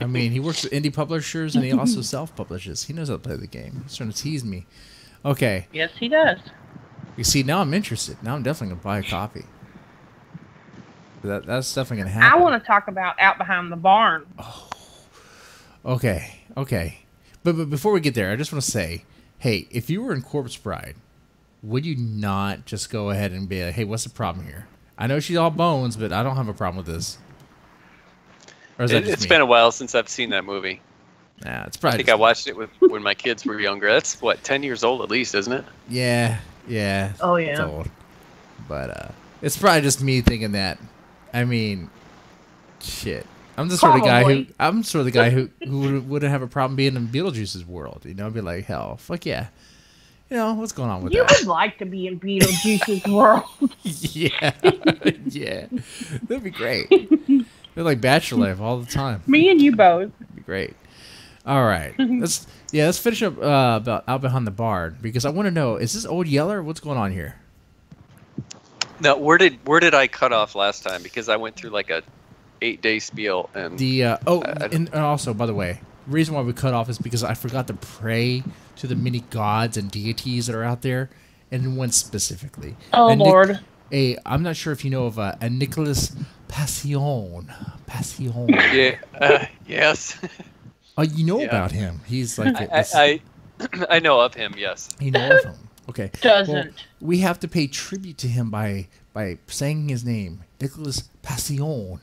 I mean, he works with indie publishers, and he also self-publishes. He knows how to play the game. He's trying to tease me. Okay. Yes, he does. You see, now I'm interested. Now I'm definitely going to buy a copy. That's definitely going to happen. I want to talk about Out Behind the Barn. Oh. Okay. But before we get there, I just want to say, hey, if you were in Corpse Bride, would you not just go ahead and be like, hey, what's the problem here? I know she's all bones, but I don't have a problem with this. Or is that just it's me? been a while since I've seen that movie. Nah, it's I probably. think I watched it when my kids were younger. That's what 10 years old at least, isn't it? Yeah. Oh, It's yeah. old. But it's probably just me thinking that. I mean, shit. I'm the sort of guy who wouldn't have a problem being in Beetlejuice's world. You know, I'd be like, hell, fuck yeah. You know, what's going on with You that? would like to be in Beetlejuice's world. Yeah, yeah, that'd be great. They're like Bachelor Life all the time. Me and you both. That'd be great. All right, let's finish up about Out Behind the Barn because I want to know: is this Old Yeller? What's going on here? Now, where did I cut off last time? Because I went through like a 8-day spiel and and also, by the way, the reason why we cut off is because I forgot to pray to the many gods and deities that are out there, and one specifically. Oh, Lord. I'm not sure if you know of a Nicholas Passion. yeah, yes. Oh, you know Yeah. about him. He's like I know of him. Yes. you know of him. Okay. Doesn't. Well, we have to pay tribute to him by saying his name, Nicholas Passion,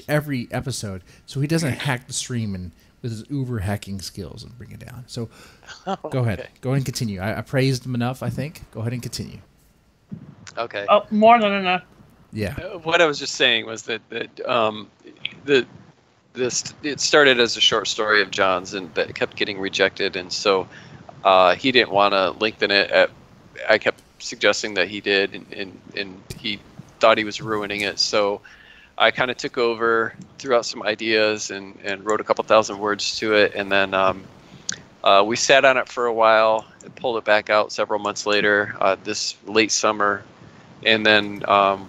every episode, so he doesn't hack the stream and with his uber hacking skills and bring it down. So go ahead. Okay. Go ahead and continue. I praised him enough, I think. Go ahead and continue. Okay. Oh, more than enough. Yeah. What I was just saying was that it started as a short story of John's and that kept getting rejected, and so he didn't want to lengthen it. I kept suggesting that he did, and he thought he was ruining it. So I kind of took over, threw out some ideas, and wrote a couple thousand words to it, and then we sat on it for a while and pulled it back out several months later, this late summer, and then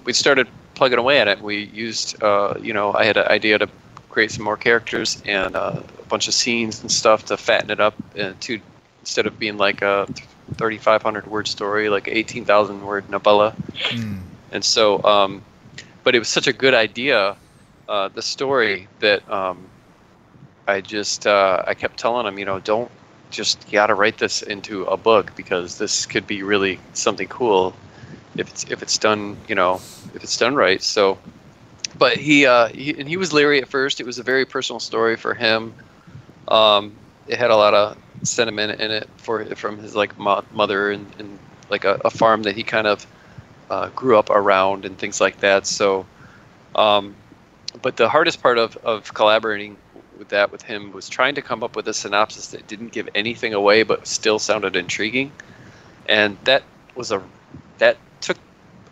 we started plugging away at it. We used, I had an idea to create some more characters and a bunch of scenes and stuff to fatten it up to instead of being like a 3,500 word story, like 18,000 word novella. And so, but it was such a good idea, the story, that I kept telling him, don't just, you gotta write this into a book because this could be really something cool if it's done, if it's done right. So, but he was leery at first. It was a very personal story for him. It had a lot of sentiment in it from his like mother and like a farm that he kind of grew up around and things like that. So, but the hardest part of collaborating with him was trying to come up with a synopsis that didn't give anything away but still sounded intriguing, and that took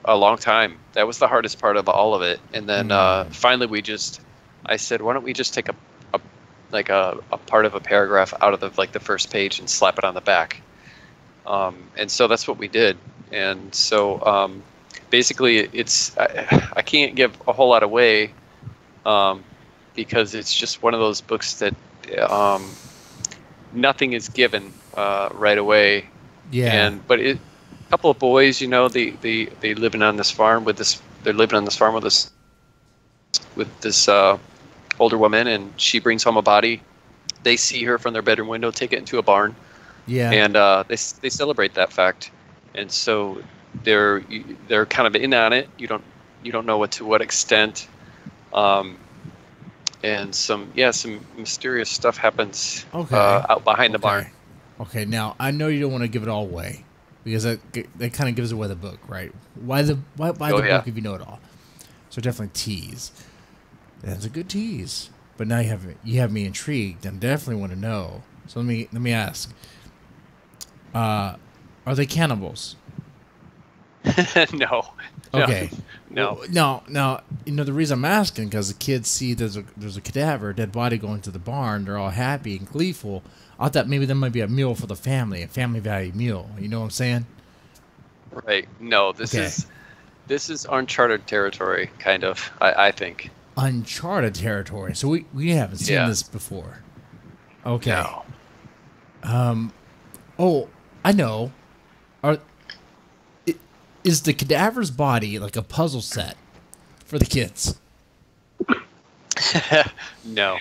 a long time. That was the hardest part of all of it. And then finally I said, why don't we just take a part of a paragraph out of the first page and slap it on the back. And so that's what we did. And so basically I can't give a whole lot away because it's just one of those books that nothing is given right away. Yeah. But a couple of boys, they living on this farm with this older woman, and she brings home a body. They see her from their bedroom window, take it into a barn. Yeah. And they celebrate that fact. And so they're kind of in on it. You don't know to what extent. And some mysterious stuff happens out behind the barn. Okay, now I know you don't want to give it all away because that kind of gives away the book, right? Why the book if you know it all? So definitely tease. That's a good tease. But now you have me intrigued and definitely want to know. So let me ask. Are they cannibals? No. Okay. No. Well, no. The reason I'm asking because the kids see there's a cadaver, a dead body going to the barn. They're all happy and gleeful. I thought maybe there might be a meal for the family, a family value meal. You know what I'm saying? Right. No. This is uncharted territory, kind of. I think. Uncharted territory. So we haven't seen this before. Okay. No. Oh, I know. Is the cadaver's body like a puzzle set for the kids? No.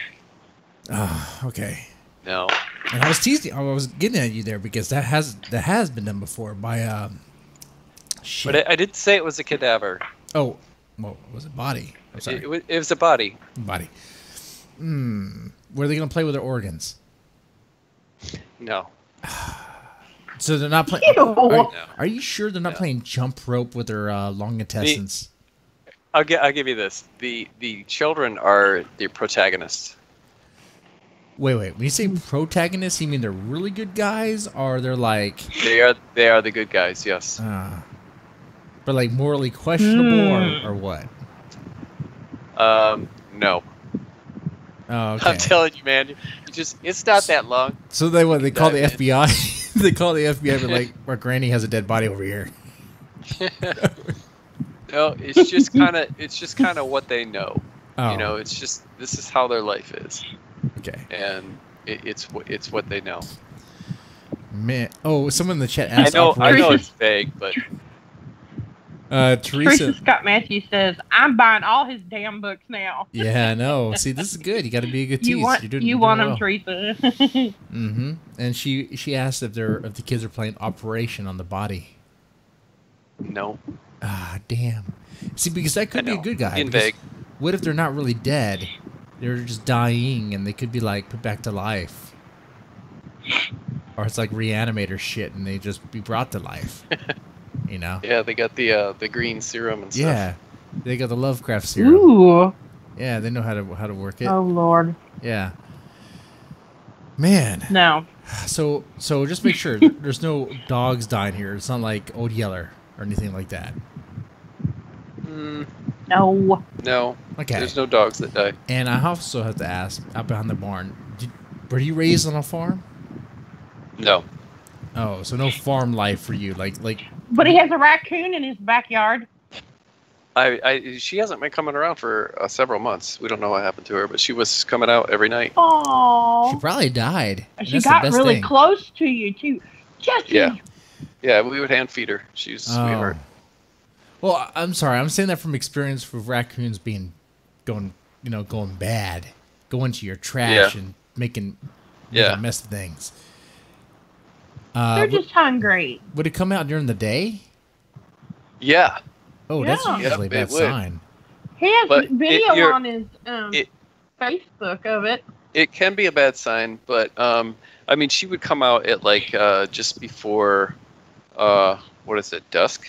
Okay. No. And I was teasing. I was getting at you there because that has been done before by shit. But I did say it was a cadaver. Oh, well, it was a body. I'm sorry. It was a body. Body. Where are they gonna play with their organs? No. So they're not playing. Ew. Are you sure they're not No. playing jump rope with their long intestines? I'll give you this. The children are the protagonists. Wait. When you say protagonists, you mean they're really good guys, or they're like, They are the good guys. Yes. but like morally questionable, or what? No. Oh, okay. I'm telling you, man. It's not that long. So they call the dive in. FBI. They call the FBI, but like, our granny has a dead body over here. No, it's just kind of what they know. Oh. You know, it's just this is how their life is, Okay. and it's what they know. Man. Oh, someone in the chat I asked. know Operation- it's vague, but Teresa. Teresa Scott Matthews says, "I'm buying all his damn books now." Yeah, I know. See, this is good. You got to be a good tease. You want You're them, well. Teresa. Mm-hmm. And she asked if the kids are playing Operation on the body. no. Ah, damn. See, because that could I be a know. good guy. In because vague. What if they're not really dead? They're just dying, and they could be like put back to life. Or it's like reanimator shit, and they just be brought to life. You know? Yeah, they got the green serum and stuff. Yeah. They got the Lovecraft serum. Ooh. Yeah, they know how to work it. Oh Lord. Yeah. Man. No. So just make sure there's no dogs dying here. It's not like Old Yeller or anything like that. No. No. Okay. There's no dogs that die. And I also have to ask, out behind the barn, were you raised on a farm? No. Oh, so no farm life for you, like. But he has a raccoon in his backyard. She hasn't been coming around for several months. We don't know what happened to her, but she was coming out every night. She Oh. probably died. And She that's the got best really thing. close to you too. Jesse. Yeah. Yeah, we would hand feed her. She's a sweetheart. Well, I'm sorry. I'm saying that from experience with raccoons going bad, going to your trash and making a mess of things. They're just hungry. Would it come out during the day? Yeah. Oh, that's Yeah. usually a bad Yep, it would. sign. He has But video on his it- Facebook of it. It can be a bad sign, but I mean, she would come out at like just before, what is it, dusk?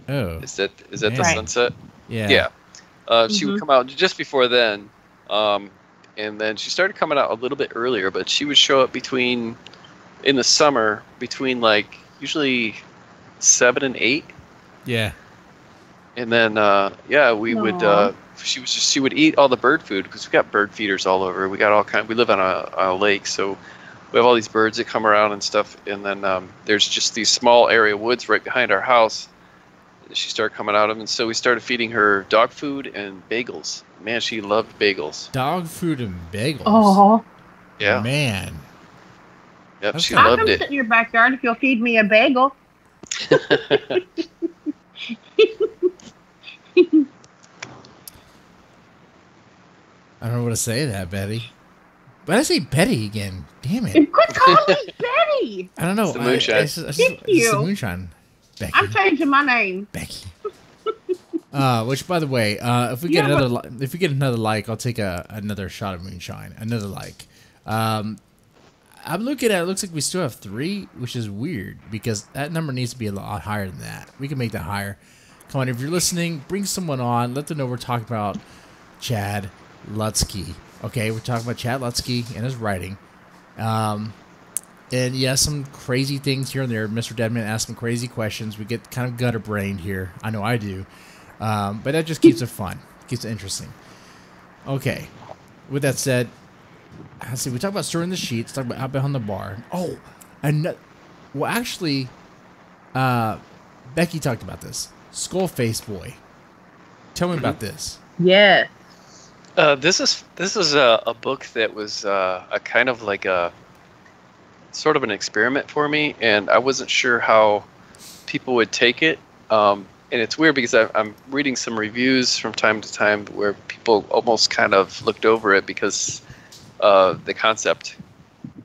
Oh, Is that the Right. sunset? yeah. Yeah. She would come out just before then, and then she started coming out a little bit earlier, but she would show up in the summer between like usually 7 and 8, Yeah. and then we would Aw. she would eat all the bird food because we got bird feeders all over. We got all kind. We live on a lake, so we have all these birds that come around and stuff. And then there's just these small area woods right behind our house. She started coming out of, and so we started feeding her dog food and bagels. Man, she loved bagels. Dog food and bagels. Oh. Yeah. Man. Yep, That's she kinda- I'll loved come it. sit in your backyard if you'll feed me a bagel. I don't know what to say to that, Betty. But I say Betty again. Damn it. Quit calling me Betty. I don't know. It's the moonshine. It's just Thank the you. moonshine. Becky. I'm changing my name. Becky. Which, by the way, if we get another like, I'll take another shot of moonshine. Another like. I'm looking at it. Looks like we still have 3, which is weird because that number needs to be a lot higher than that. We can make that higher. Come on, if you're listening, bring someone on. Let them know we're talking about Chad Lutzke. Okay, we're talking about Chad Lutzke and his writing. And yeah, some crazy things here and there. Mr. Deadman asks some crazy questions. We get kind of gutter brained here. I know I do. But that just keeps it fun. Keeps it interesting. Okay. With that said, let's see. We talked about stirring the sheets. Talk about out behind the bar. Oh, and well, actually, Becky talked about this. Skullface Boy. Tell me about this. Yes. This is a book that was a kind of like a sort of an experiment for me, and I wasn't sure how people would take it. And it's weird because I'm reading some reviews from time to time where people almost kind of looked over it because the concept,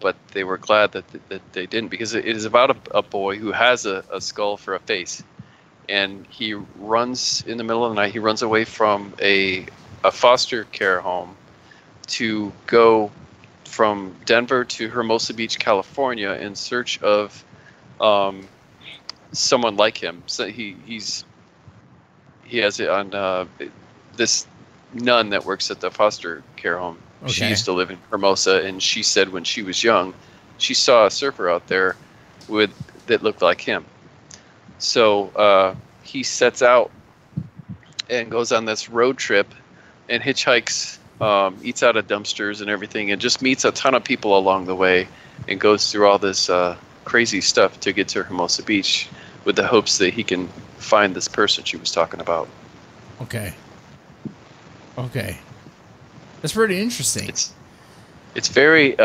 but they were glad that they didn't, because it is about a boy who has a skull for a face, and he runs in the middle of the night. He runs away from a foster care home to go from Denver to Hermosa Beach, California, in search of someone like him. So he has it on this nun that works at the foster care home. Okay. She used to live in Hermosa, and she said when she was young, she saw a surfer out there that looked like him. So he sets out and goes on this road trip and hitchhikes, eats out of dumpsters and everything, and just meets a ton of people along the way and goes through all this crazy stuff to get to Hermosa Beach with the hopes that he can find this person she was talking about. Okay. That's pretty interesting. It's very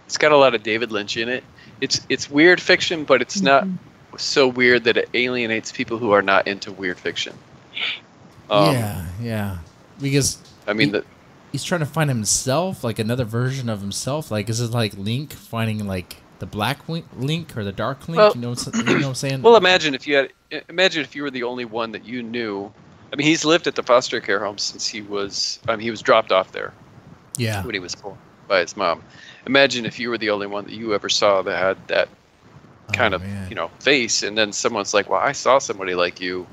it's got a lot of David Lynch in it. It's weird fiction, but it's not so weird that it alienates people who are not into weird fiction. Yeah. Because I mean, he's trying to find himself, like another version of himself. Like, is it like Link finding like the black Link or the dark Link? Well, you know what I'm saying? Well, imagine if you were the only one that you knew. I mean, he's lived at the foster care home since he was dropped off there. Yeah. When he was born by his mom. Imagine if you were the only one that you ever saw that had that kind of face, and then someone's like, "Well, I saw somebody like you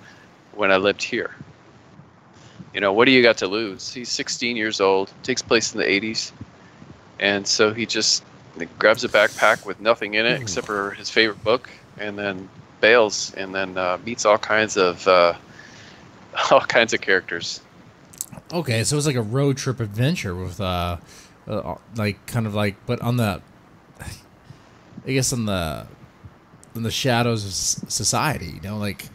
when I lived here." What do you got to lose? He's 16 years old. Takes place in the 80s, and so he just grabs a backpack with nothing in it except for his favorite book, and then bails, and then meets all kinds of characters. Okay, so it's like a road trip adventure with but on the, I guess on the shadows of society, like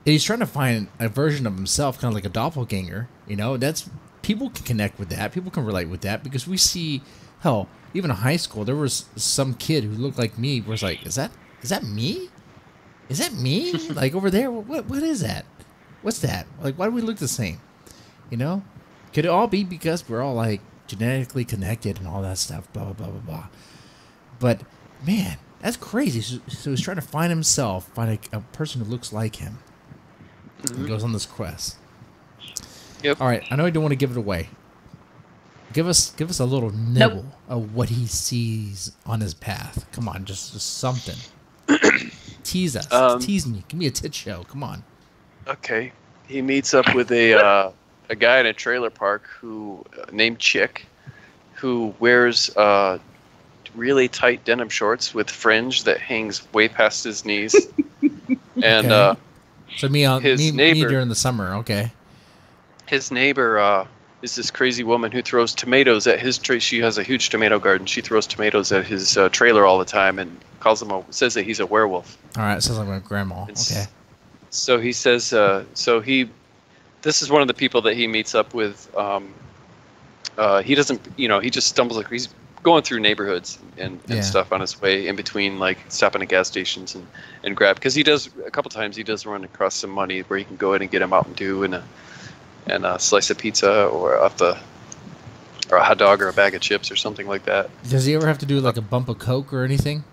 he's trying to find a version of himself, kind of like a doppelganger. That's, people can connect with that. People can relate with that because we see, hell, even in high school, there was some kid who looked like me. Was like, is that me? Is that me? Like over there, what is that? What's that? Like, why do we look the same? Could it all be because we're all like genetically connected and all that stuff, blah, blah, blah, blah, blah. But, man, that's crazy. So he's trying to find himself, find a person who looks like him. He goes on this quest. Yep. All right, I know I don't want to give it away. Give us a little nibble of what he sees on his path. Come on, just something. Tease us. Tease me. Give me a tit show. Come on. Okay. He meets up with a guy in a trailer park named Chick, who wears really tight denim shorts with fringe that hangs way past his knees. And okay. So me neighbor during the summer. Okay. His neighbor is this crazy woman who throws tomatoes at his tree. She has a huge tomato garden. She throws tomatoes at his trailer all the time and says that he's a werewolf. All right, sounds like my grandma. Okay. So he says, this is one of the people that he meets up with. He doesn't, he just stumbles, like he's going through neighborhoods and stuff on his way in between, like stopping at gas stations and grab, because a couple times he does run across some money where he can go in and get a Mountain Dew and a slice of pizza or a hot dog or a bag of chips or something like that. Does he ever have to do like a bump of Coke or anything?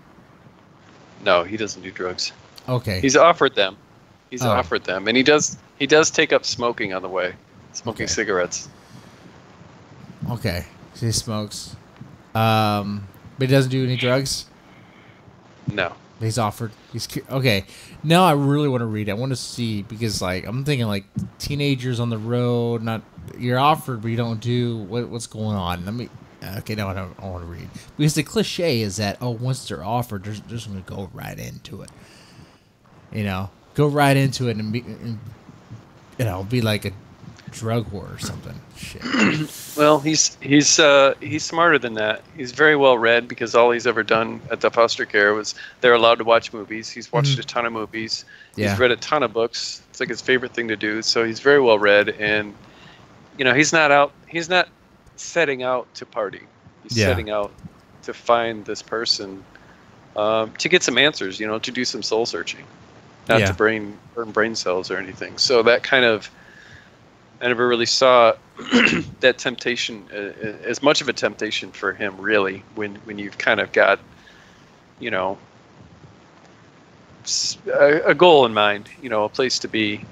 No, he doesn't do drugs. Okay. He's offered them. And he does take up smoking on the way, smoking cigarettes. Okay, so he smokes, but he doesn't do any drugs. No, he's offered. Okay. Now I really want to read it. I want to see, because like I'm thinking like teenagers on the road. Not, you're offered, but you don't do. What's going on? Okay, now I don't want to read, because the cliche is that once they're offered, they're just going to go right into it. Go right into it and be like a drug whore or something. Shit. Well, he's smarter than that. He's very well read, because all he's ever done at the foster care was they're allowed to watch movies. He's watched a ton of movies. Yeah. He's read a ton of books. It's like his favorite thing to do. So he's very well read, and he's not setting out to party. He's setting out to find this person, to get some answers. To do some soul searching, not to burn brain cells or anything. So that kind of, I never really saw that temptation as much of a temptation for him, really, when you've kind of got, a goal in mind, a place to be.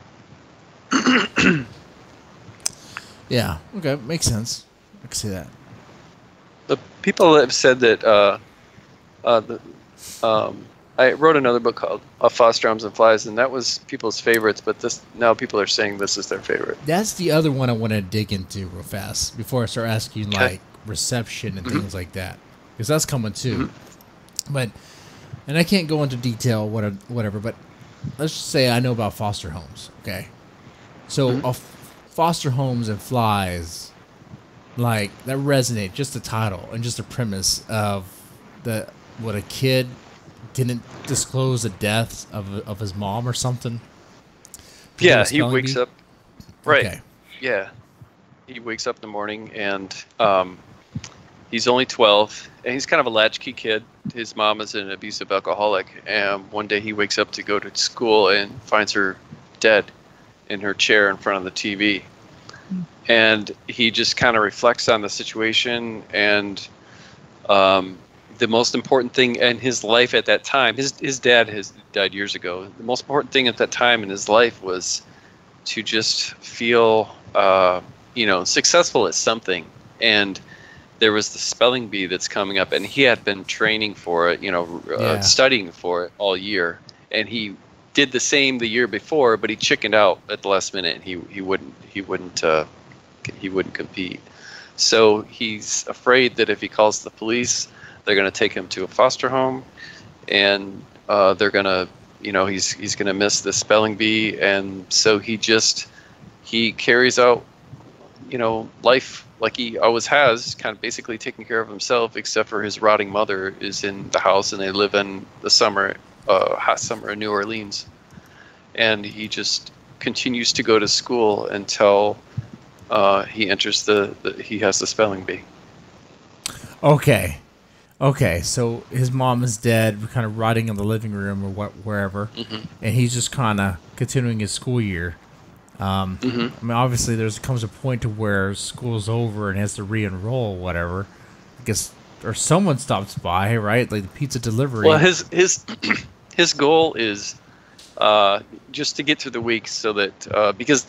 Yeah. Okay. Makes sense. I can see that. The people have said that I wrote another book called Foster Homes and Flies, and that was people's favorites. But now people are saying this is their favorite. That's the other one I want to dig into real fast before I start asking like reception and things like that, because that's coming too. But and I can't go into detail whatever. But let's just say I know about foster homes. Okay, so foster homes and flies, like that resonate. Just the title and just the premise of what a kid didn't disclose the death of his mom or something. Yeah, he wakes up. Right. Okay. Yeah, he wakes up in the morning and he's only 12 and he's kind of a latchkey kid. His mom is an abusive alcoholic, and one day he wakes up to go to school and finds her dead in her chair in front of the TV. And he just kind of reflects on the situation, and the most important thing in his life at that time, his dad has died years ago. The most important thing at that time in his life was to just feel, successful at something. And there was the spelling bee that's coming up, and he had been training for it, studying for it all year. And he did the same the year before, but he chickened out at the last minute, and he wouldn't compete. So he's afraid that if he calls the police, they're going to take him to a foster home, and they're going to, he's going to miss the spelling bee. And so he carries out, life like he always has, kind of basically taking care of himself, except for his rotting mother is in the house, and they live in the hot summer in New Orleans. And he just continues to go to school until he enters he has the spelling bee. Okay, so his mom is dead, kind of rotting in the living room or wherever, and he's just kind of continuing his school year. I mean, obviously, comes a point to where school's over and has to re-enroll, whatever. I guess, or someone stops by, right? Like the pizza delivery. Well, his goal is just to get through the week, so that because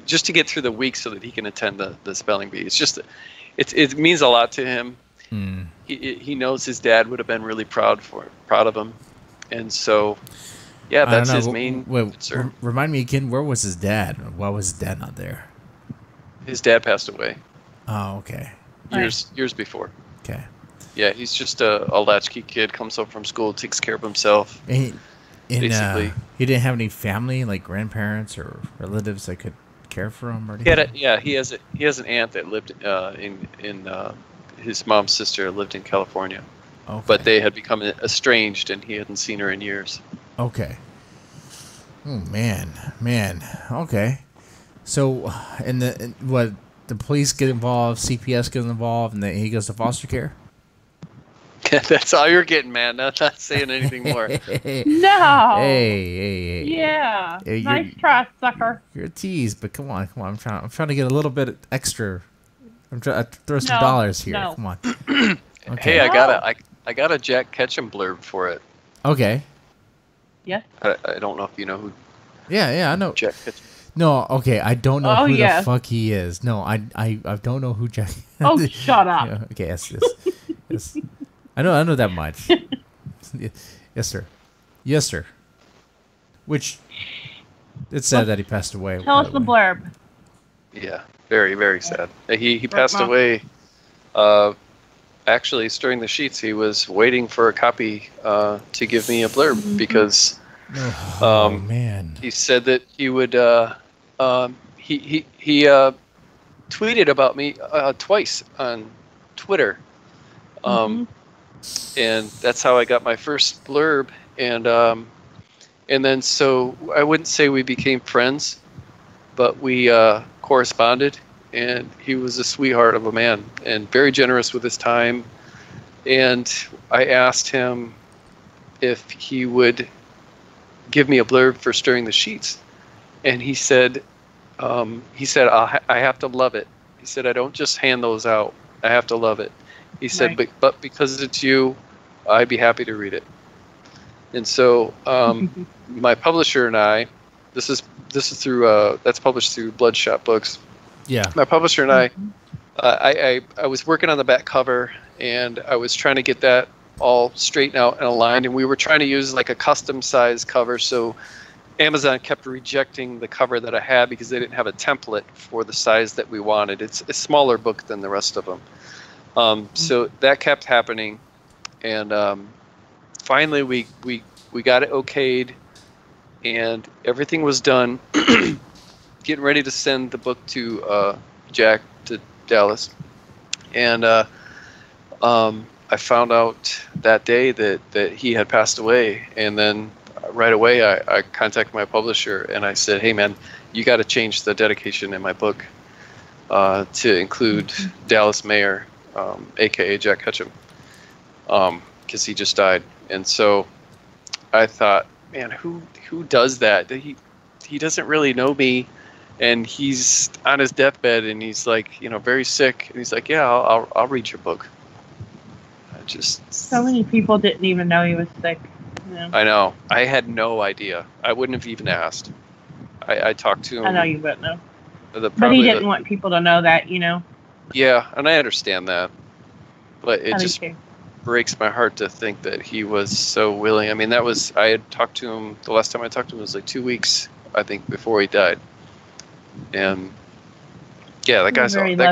just to get through the week so that he can attend the spelling bee. It's just. It means a lot to him. He knows his dad would have been really proud of him, and so that's his main concern. Remind me again, where was his dad? Why was his dad not there? His dad passed away. Oh, okay. Years before. Okay. Yeah, he's just a latchkey kid. Comes home from school, takes care of himself. Basically, he didn't have any family, like grandparents or relatives that could care for him, or he has an aunt that lived in his mom's sister lived in California. Okay. But they had become estranged, and he hadn't seen her in years. Okay. Oh man. Okay. So, the police get involved, CPS gets involved, and then he goes to foster care. That's all you're getting, man. I'm not saying anything more. No. Hey. Yeah. Hey, nice try, sucker. You're a tease, but come on. I'm trying to get a little bit extra. I'm trying to throw some dollars here. No. Come on. Hey, Okay. I got a Jack Ketchum blurb for it. Okay. Yeah. I don't know if you know who. Yeah, I know. Jack Ketchum. No, okay, I don't know who the fuck he is. No, I don't know who Jack. Oh, shut up. Yeah, okay, yes. I know that much. Yes, sir. Which it's sad that he passed away. Tell us the blurb. Yeah, very, very sad. He passed away. Actually, stirring the sheets. He was waiting for a copy to give me a blurb because man, he said that he would. He tweeted about me twice on Twitter. And that's how I got my first blurb, and then so I wouldn't say we became friends, but we corresponded, and he was a sweetheart of a man and very generous with his time. And I asked him if he would give me a blurb for Stirring the Sheets, and he said I have to love it. He said, I don't just hand those out. I have to love it. He said, but because it's you, I'd be happy to read it. And so my publisher and I, this is through that's published through Bloodshot Books. Yeah. My publisher and I was working on the back cover, and I was trying to get that all straightened out and aligned, and we were trying to use like a custom size cover, so Amazon kept rejecting the cover that I had because they didn't have a template for the size that we wanted. It's a smaller book than the rest of them. So that kept happening, and finally we got it okayed, and everything was done. Getting ready to send the book to Jack to Dallas, and I found out that day that he had passed away, and then right away I contacted my publisher and I said, hey man, you got to change the dedication in my book to include Dallas Mayer, aka Jack Ketchum, because he just died. And so I thought, man, who does that? He doesn't really know me, and he's on his deathbed, and he's like, very sick, and he's like, yeah, I'll read your book. So many people didn't even know he was sick. Yeah. I know. I had no idea. I wouldn't have even asked. I talked to him. I know you wouldn't know. But he didn't want people to know that, Yeah, and I understand that. But it just too. breaks my heart to think that he was so willing. I mean, I had talked to him, the last time I talked to him was like 2 weeks, I think, before he died. And yeah, that guy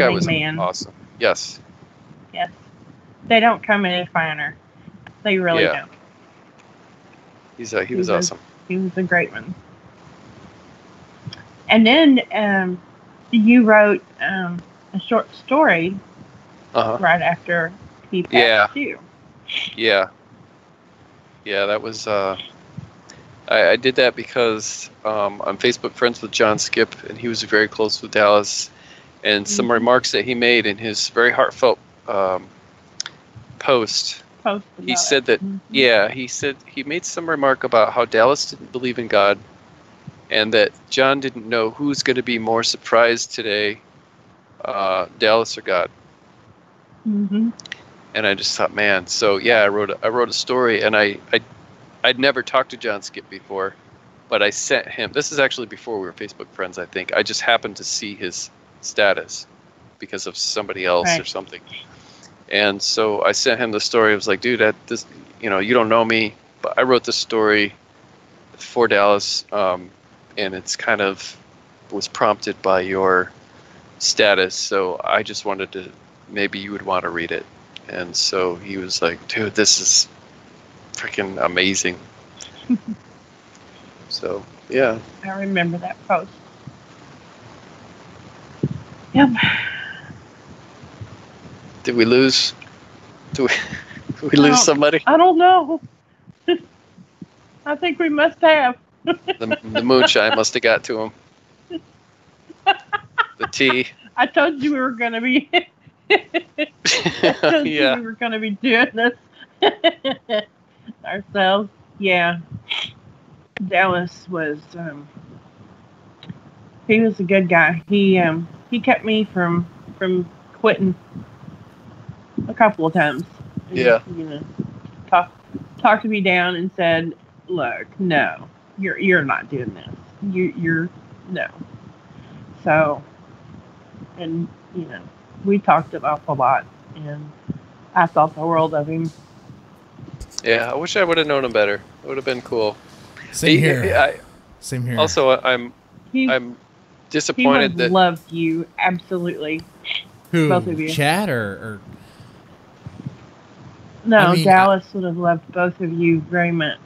was awesome. Yes. Yes. They don't come any finer. They really don't. He was awesome. He was a great one. And then you wrote a short story right after he passed too. Yeah. Yeah, that was... I did that because I'm Facebook friends with John Skip, and he was very close with Dallas. And some remarks that he made in his very heartfelt post, he said that, he said he made some remark about how Dallas didn't believe in God, and that John didn't know who's going to be more surprised today, Dallas or God. Mm-hmm. And I just thought, man. So yeah, I wrote a story, and I'd never talked to John Skip before, but I sent him. This is actually before we were Facebook friends, I think. I just happened to see his status because of somebody else or something. And so I sent him the story. I was like, dude, you don't know me, but I wrote this story for Dallas, and it's kind of was prompted by your status. So I just wanted to, maybe you would want to read it. And so he was like, dude, this is freaking amazing. So, yeah. I remember that post. Yep. Did we lose? Did we lose somebody? I don't know. I think we must have. The moonshine must have got to him. The tea. I told you we were going to be. We were going to be doing this ourselves. Yeah. Dallas was. He was a good guy. He kept me from quitting a couple of times. Yeah. Talked me down and said, "Look, no, you're not doing this. You're no." So, and we talked an awful lot, and I thought the world of him. Yeah, I wish I would have known him better. It would have been cool. Same here. Same here. Also, I'm disappointed he loved you absolutely. Who? Both of you. Chad or? No, I mean, Dallas would have loved both of you very much.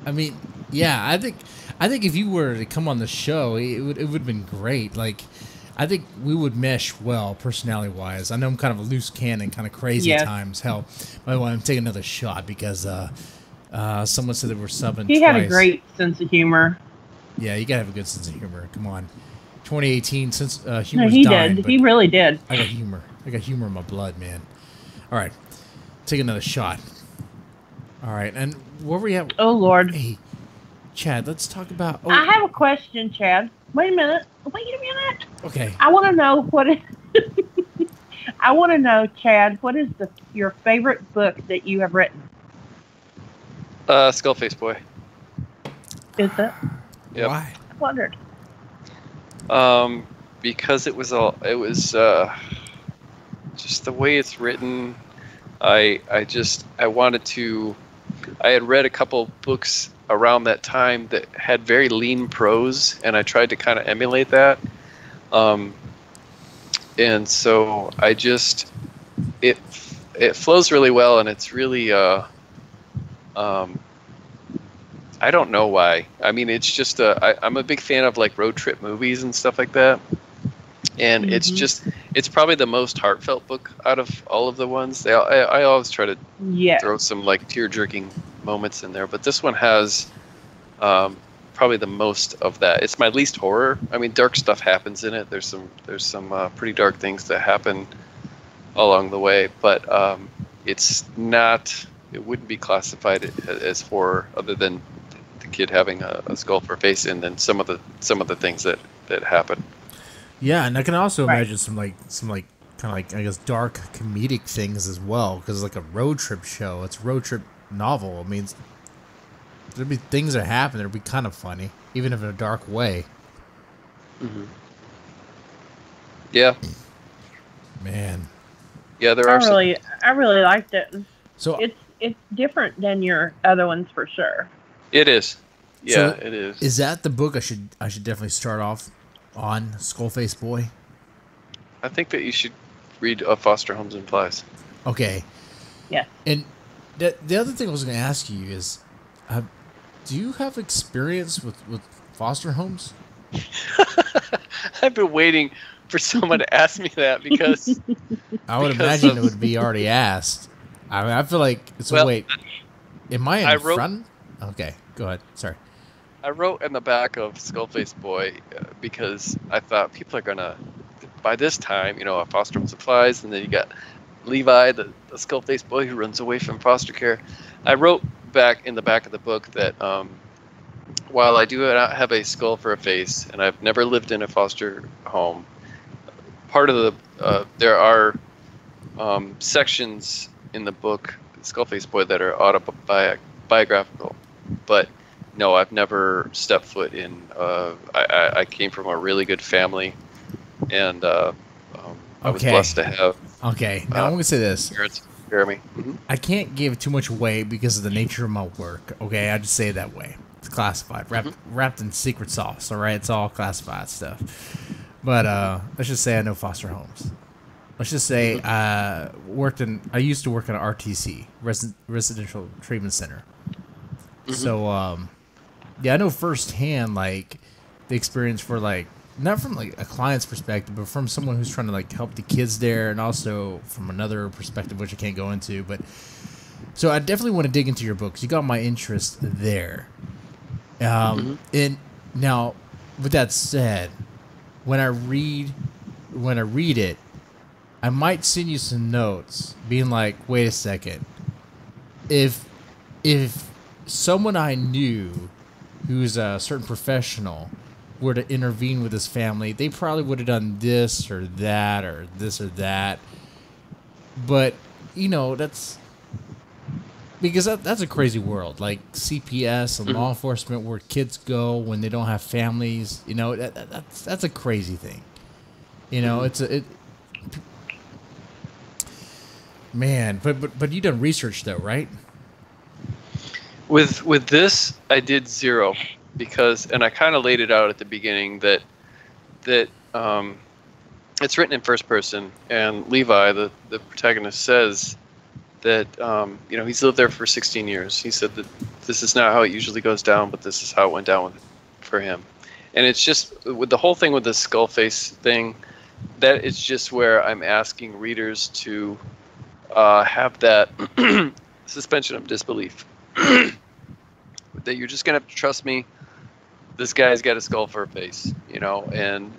I mean, yeah, I think if you were to come on the show, it would have been great. Like, I think we would mesh well, personality wise. I know I'm kind of a loose cannon, kind of crazy at times. Hell, by the way, I'm taking another shot because someone said that we're subbing. He had a great sense of humor. Yeah, you gotta have a good sense of humor. Come on, 2018 since humor's no, he dying. Did. He really did. I got humor. I got humor in my blood, man. All right. Take another shot. All right, and where were we at? Oh, Lord. Hey, Chad, let's talk about... Oh. I have a question, Chad. Wait a minute. Okay. I want to know what is... I want to know, Chad, what is your favorite book that you have written? Skullface Boy. Is it? Yep. Why? I wondered. because it was just the way it's written. I wanted to. I had read a couple books around that time that had very lean prose, and I tried to kind of emulate that. And so it flows really well, and it's really I don't know why. I mean, it's just I'm a big fan of like road trip movies and stuff like that, and it's probably the most heartfelt book out of all of the ones. I always try to throw some like tear-jerking moments in there, but this one has probably the most of that. It's my least horror. I mean, dark stuff happens in it. There's some pretty dark things that happen along the way, but it's not. It wouldn't be classified as horror, other than the kid having a skull for a face, and then some of the things that happen. Yeah, and I can also imagine some kind of like I guess dark comedic things as well, because it's like a road trip show. It's a road trip novel. It means there'd be things that happen that'd be kind of funny, even if in a dark way. Mm-hmm. Yeah. Man. Yeah, I really liked it. So it's different than your other ones for sure. It is. Yeah, so it is. Is that the book I should definitely start off on, Skullface Boy? I think that you should read Foster Homes and Flies. Okay. Yeah. And the other thing I was going to ask you is, do you have experience with foster homes? I've been waiting for someone to ask me that because I would imagine it would be already asked. I mean, I feel like wait, am I in front? Okay, go ahead. Sorry. I wrote in the back of Skullface Boy because I thought people are gonna, by this time, a foster home supplies, and then you got Levi, the Skullface Boy who runs away from foster care. I wrote back in the back of the book that while I do not have a skull for a face, and I've never lived in a foster home, part of there are sections in the book Skullface Boy that are autobiographical, but no, I've never stepped foot in. I came from a really good family, and I was blessed to have. Okay, now I'm going to say this. Parents prepare me. Mm-hmm. I can't give too much away because of the nature of my work. Okay, I just say it that way. It's classified, wrapped in secret sauce. All right, it's all classified stuff. But let's just say I know foster homes. Let's just say I used to work at an RTC, residential treatment center. Mm-hmm. So I know firsthand like the experience for like not from like a client's perspective, but from someone who's trying to like help the kids there, and also from another perspective which I can't go into. But so I definitely want to dig into your books. You got my interest there. And now, with that said, when I read it, I might send you some notes, being like, "Wait a second, if someone I knew who's a certain professional were to intervene with his family, they probably would have done this or that or this or that." But that's because that's a crazy world, like CPS and law enforcement, where kids go when they don't have families. That's a crazy thing. Man, but you done research though, right? With this, I did zero because, and I kind of laid it out at the beginning that it's written in first person, and Levi, the protagonist, says that he's lived there for 16 years. He said that this is not how it usually goes down, but this is how it went down for him. And it's just with the whole thing with the skull face thing, that is just where I'm asking readers to have that suspension of disbelief. That you're just gonna have to trust me. This guy's got a skull for a face, and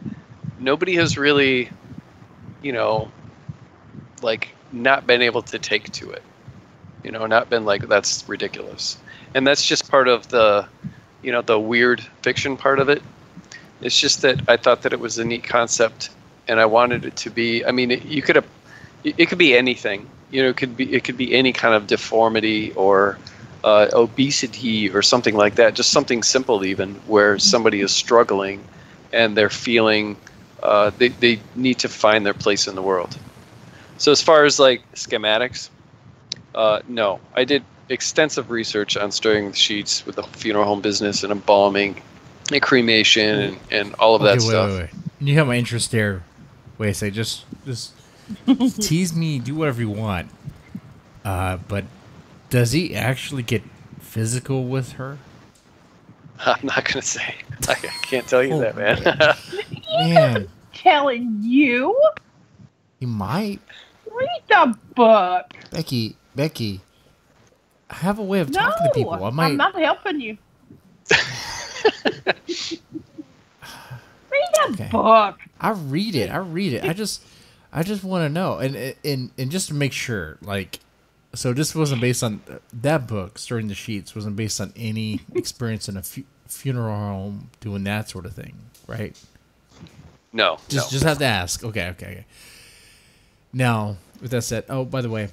nobody has really, like not been able to take to it, not been like, that's ridiculous. And that's just part of the, the weird fiction part of it. It's just that I thought that it was a neat concept, and I wanted it to be. I mean, it could be anything. It could be any kind of deformity or obesity or something like that. Just something simple, even where somebody is struggling and they're feeling they need to find their place in the world. So as far as like schematics, no, I did extensive research on storing the sheets with the funeral home business and embalming and cremation and all of that stuff. Wait. You have my interest there. Wait a second. Just tease me. Do whatever you want. But does he actually get physical with her? I'm not gonna say. I can't tell you that, man. Man, Telling you? he might. Read the book. Becky, I have a way of talking to people. I'm not helping you. Read the book. I read it. I just want to know, and just to make sure, like, so this wasn't based on that book. Storing the Sheets wasn't based on any experience in a funeral home doing that sort of thing, right? No. Just have to ask. Okay. Now, with that said, oh, by the way,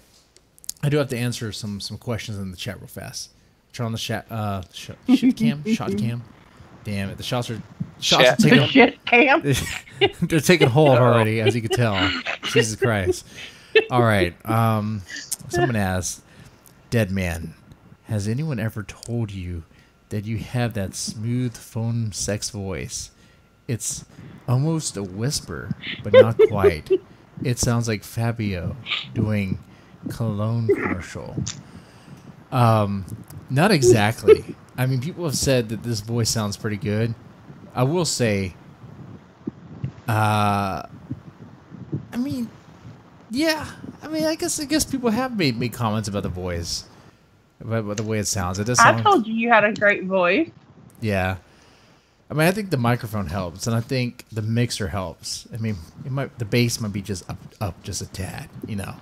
I do have to answer some questions in the chat real fast. Turn on the shot cam. Damn it, the shots are taking shit cam. They're taking hold already, as you can tell. Jesus Christ. All right. Someone asked, Deadman, has anyone ever told you that you have that smooth phone sex voice? It's almost a whisper, but not quite. It sounds like Fabio doing cologne commercial. Not exactly. I mean, people have said that this voice sounds pretty good. I will say, I mean, yeah. I mean, I guess people have made comments about the voice, about the way it sounds. It does sound. I told you had a great voice. Yeah. I mean, I think the microphone helps, and I think the mixer helps. I mean, the bass might be just up just a tad. You know,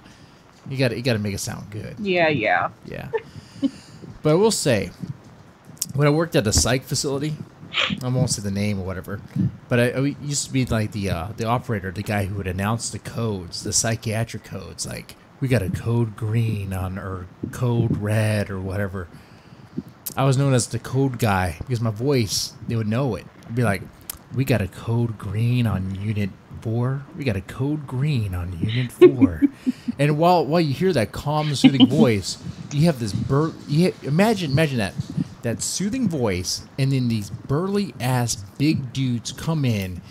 you got to make it sound good. Yeah. But I will say, when I worked at a psych facility, I won't say the name or whatever, but I used to be like the operator, the guy who would announce the codes, the psychiatric codes, like we got a code green on or code red or whatever. I was known as the code guy because my voice, they would know it. I'd be like, we got a code green on unit 4. We got a code green on unit 4. And while you hear that calm, soothing voice, you have this imagine that soothing voice, and then these burly ass big dudes come in,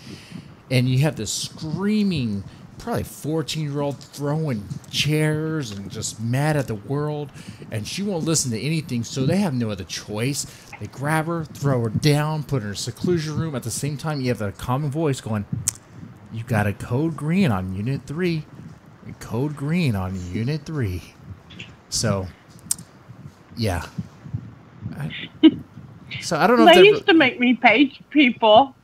and you have this screaming, probably 14-year-old throwing chairs and just mad at the world, and she won't listen to anything, so they have no other choice. They grab her, throw her down, put her in a seclusion room. At the same time, you have that common voice going, you got a code green on unit 3. Code green on unit 3. So, yeah. So I don't know. They used to make me page people.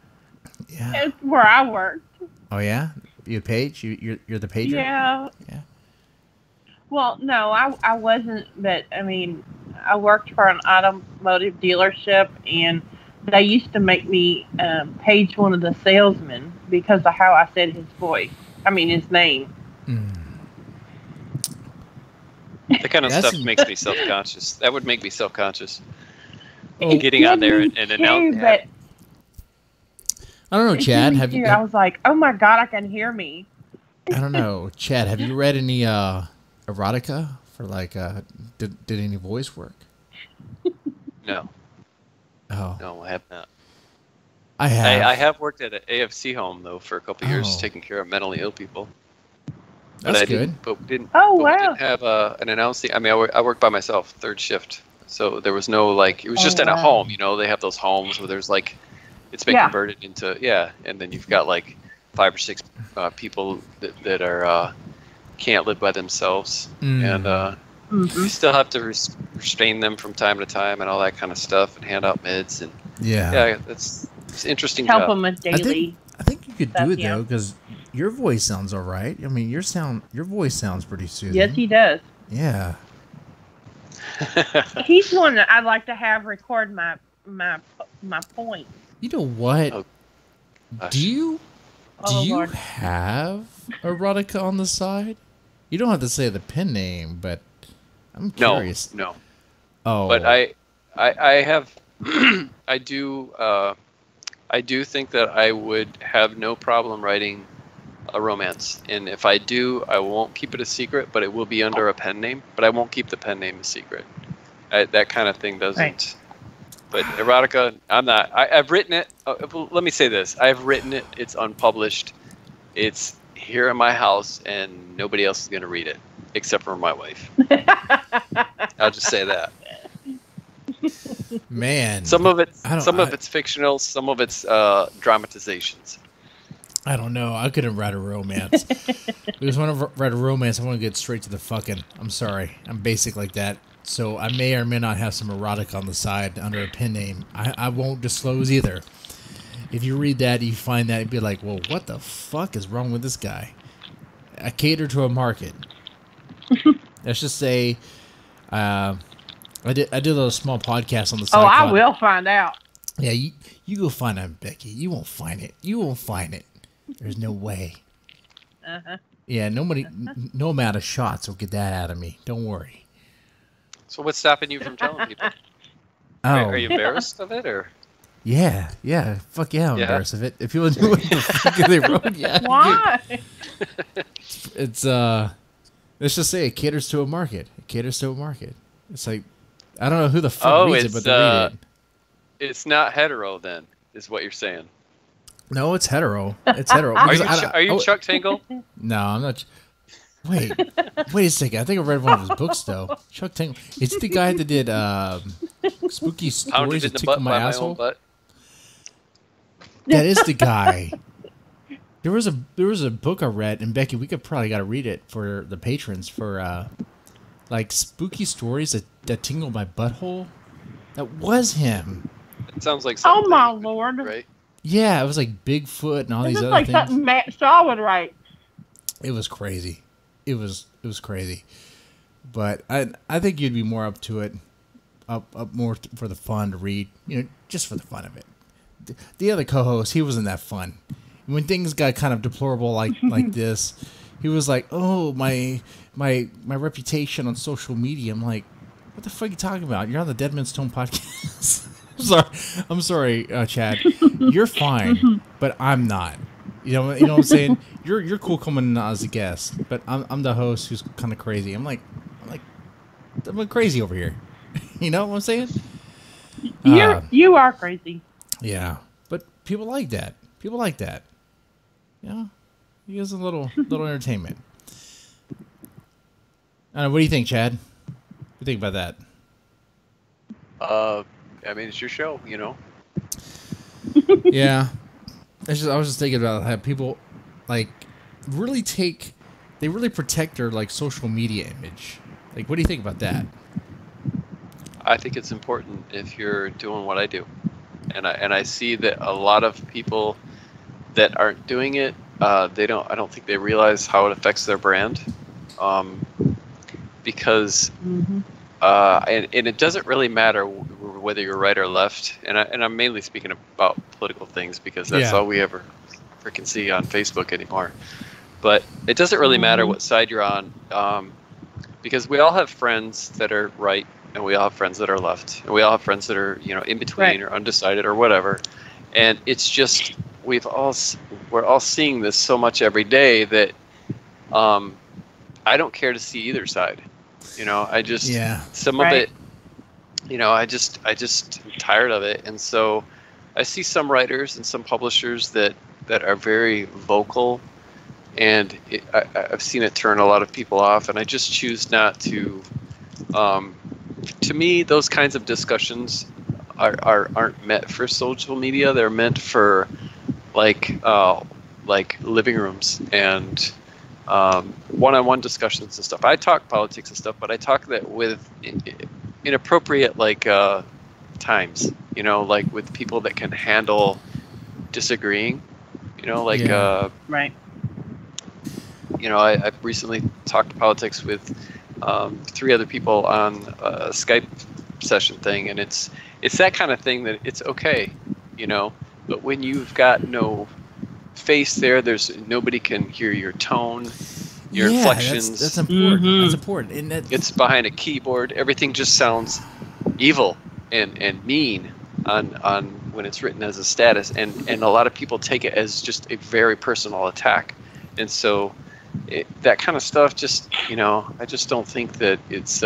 Yeah. It's where I worked. Oh yeah, you page? You're the pager? Yeah. Yeah. Well, no, I wasn't, but I mean, I worked for an automotive dealership, and they used to make me page one of the salesmen because of how I said his his name. That kind of stuff makes me self-conscious. That would make me self-conscious. Oh, getting on there and announcing. But I don't know, Chad. Have you? I was like, oh my god, I can hear me. I don't know, Chad. Have you read any erotica for like? Did any voice work? No. Oh. No, I have not. I have. I have worked at an AFC home though for a couple of years, taking care of mentally ill people. That's good. But we didn't. Oh, but wow. We didn't have an announcing. I mean, I worked by myself, third shift, so there was no like. It was just in a home. You know, they have those homes where there's like, it's been converted into and then you've got like 5 or 6 people that are can't live by themselves, and you still have to restrain them from time to time and all that kind of stuff, and hand out meds and it's interesting. Help them with daily. I think you could do it though, because your voice sounds all right. I mean, your voice sounds pretty soothing. Yes, he does. Yeah. He's one that I'd like to have record my point. You know what? Oh, do you have erotica on the side? You don't have to say the pen name, but I'm curious. No. Oh. But I have I do I do think that I would have no problem writing a romance, and if I do, I won't keep it a secret, but it will be under a pen name. But I won't keep the pen name a secret. That kind of thing doesn't. Right. But erotica, I'm not. I've written it. Let me say this: I've written it. It's unpublished. It's here in my house, and nobody else is going to read it except for my wife. I'll just say that. Man, Some of it's fictional. Some of it's dramatizations. I don't know. I couldn't write a romance. Because when I write a romance, I want to get straight to the fucking. I'm sorry. I'm basic like that. So I may or may not have some erotic on the side under a pen name. I won't disclose either. If you read that, you find that, you'd be like, well, what the fuck is wrong with this guy? I cater to a market. Let's just say I did a little small podcast on the side. Oh, I will find out. Yeah, you go find it, Becky. You won't find it. You won't find it. There's no way. Uh-huh. Yeah, no amount of shots will get that out of me. Don't worry. So what's stopping you from telling people? Oh, Are you embarrassed of it, or? Yeah. Fuck yeah, I'm embarrassed of it. If people knew what the fuck they wrote, yeah. Why? It's let's just say it caters to a market. It caters to a market. It's like I don't know who the fuck reads it, but they read it. It's not hetero, then, is what you're saying. No, it's hetero. It's hetero. Are you Chuck Tingle? No, I'm not. Wait a second. I think I read one of his books though. Chuck Tingle. It's the guy that did spooky stories that tickle my asshole. That is the guy. There was a book I read, and Becky, we could probably got to read it for the patrons for like spooky stories that tingle my butthole. That was him. It sounds like something. Oh my lord! Right? Yeah, it was like Bigfoot and all these other like things. something Matt Shaw would write. It was crazy. It was crazy. But I think you'd be more up to it, up more for the fun to read, just for the fun of it. The other co-host, he wasn't that fun. When things got kind of deplorable like this, he was like, "Oh, my reputation on social media." I'm like, "What the fuck are you talking about? You're on the Deadman and Tome podcast." I'm sorry, Chad. You're fine, but I'm not. You know what I'm saying? You're cool coming as a guest, but I'm the host who's kind of crazy. I'm crazy over here. You know what I'm saying? You are crazy. Yeah, but people like that. Yeah, he gives a little entertainment. I don't know, what do you think, Chad? What do you think about that? I mean, it's your show, Yeah. I was just thinking about how people really protect their social media image. Like, what do you think about that? I think it's important if you're doing what I do, and I see that a lot of people that aren't doing it, I don't think they realize how it affects their brand, because and it doesn't really matter whether you're right or left, and I'm mainly speaking about political things because that's all we ever freaking see on Facebook anymore. But it doesn't really matter what side you're on, because we all have friends that are right, and we all have friends that are left, and we all have friends that are in between or undecided or whatever. And it's just we're all seeing this so much every day that I don't care to see either side. I just some of it. I just am tired of it, and so I see some writers and some publishers that are very vocal, and I've seen it turn a lot of people off, and I just choose not to. To me, those kinds of discussions aren't meant for social media. They're meant for like living rooms and one-on-one discussions and stuff. I talk politics and stuff, but I talk that with inappropriate times, like with people that can handle disagreeing, right. I recently talked politics with 3 other people on a Skype session thing, and it's that kind of thing that it's okay, but when you've got no face there's nobody can hear your tone, your inflections. That's important. That's important. And it's behind a keyboard. Everything just sounds evil and mean on when it's written as a status, and a lot of people take it as just a very personal attack, and so that kind of stuff, just, you know, I just don't think that it's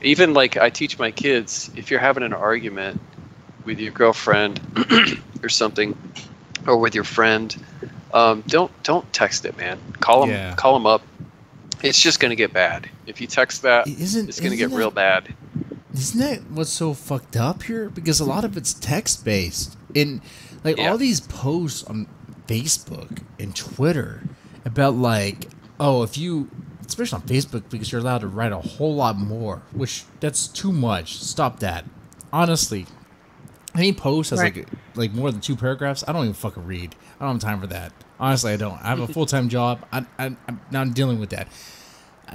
even like I teach my kids, if you're having an argument with your girlfriend or something, or with your friend, don't text it, man. Call them up. It's just going to get bad. If you text that, it's going to get real bad. Isn't that what's so fucked up here? Because a lot of it's text based, and like all these posts on Facebook and Twitter about like, oh, if you, especially on Facebook, because you're allowed to write a whole lot more, which that's too much. Stop that. Honestly, any post has like more than 2 paragraphs, I don't even fucking read. I don't have time for that. Honestly, I don't. I have a full-time job. I'm not dealing with that.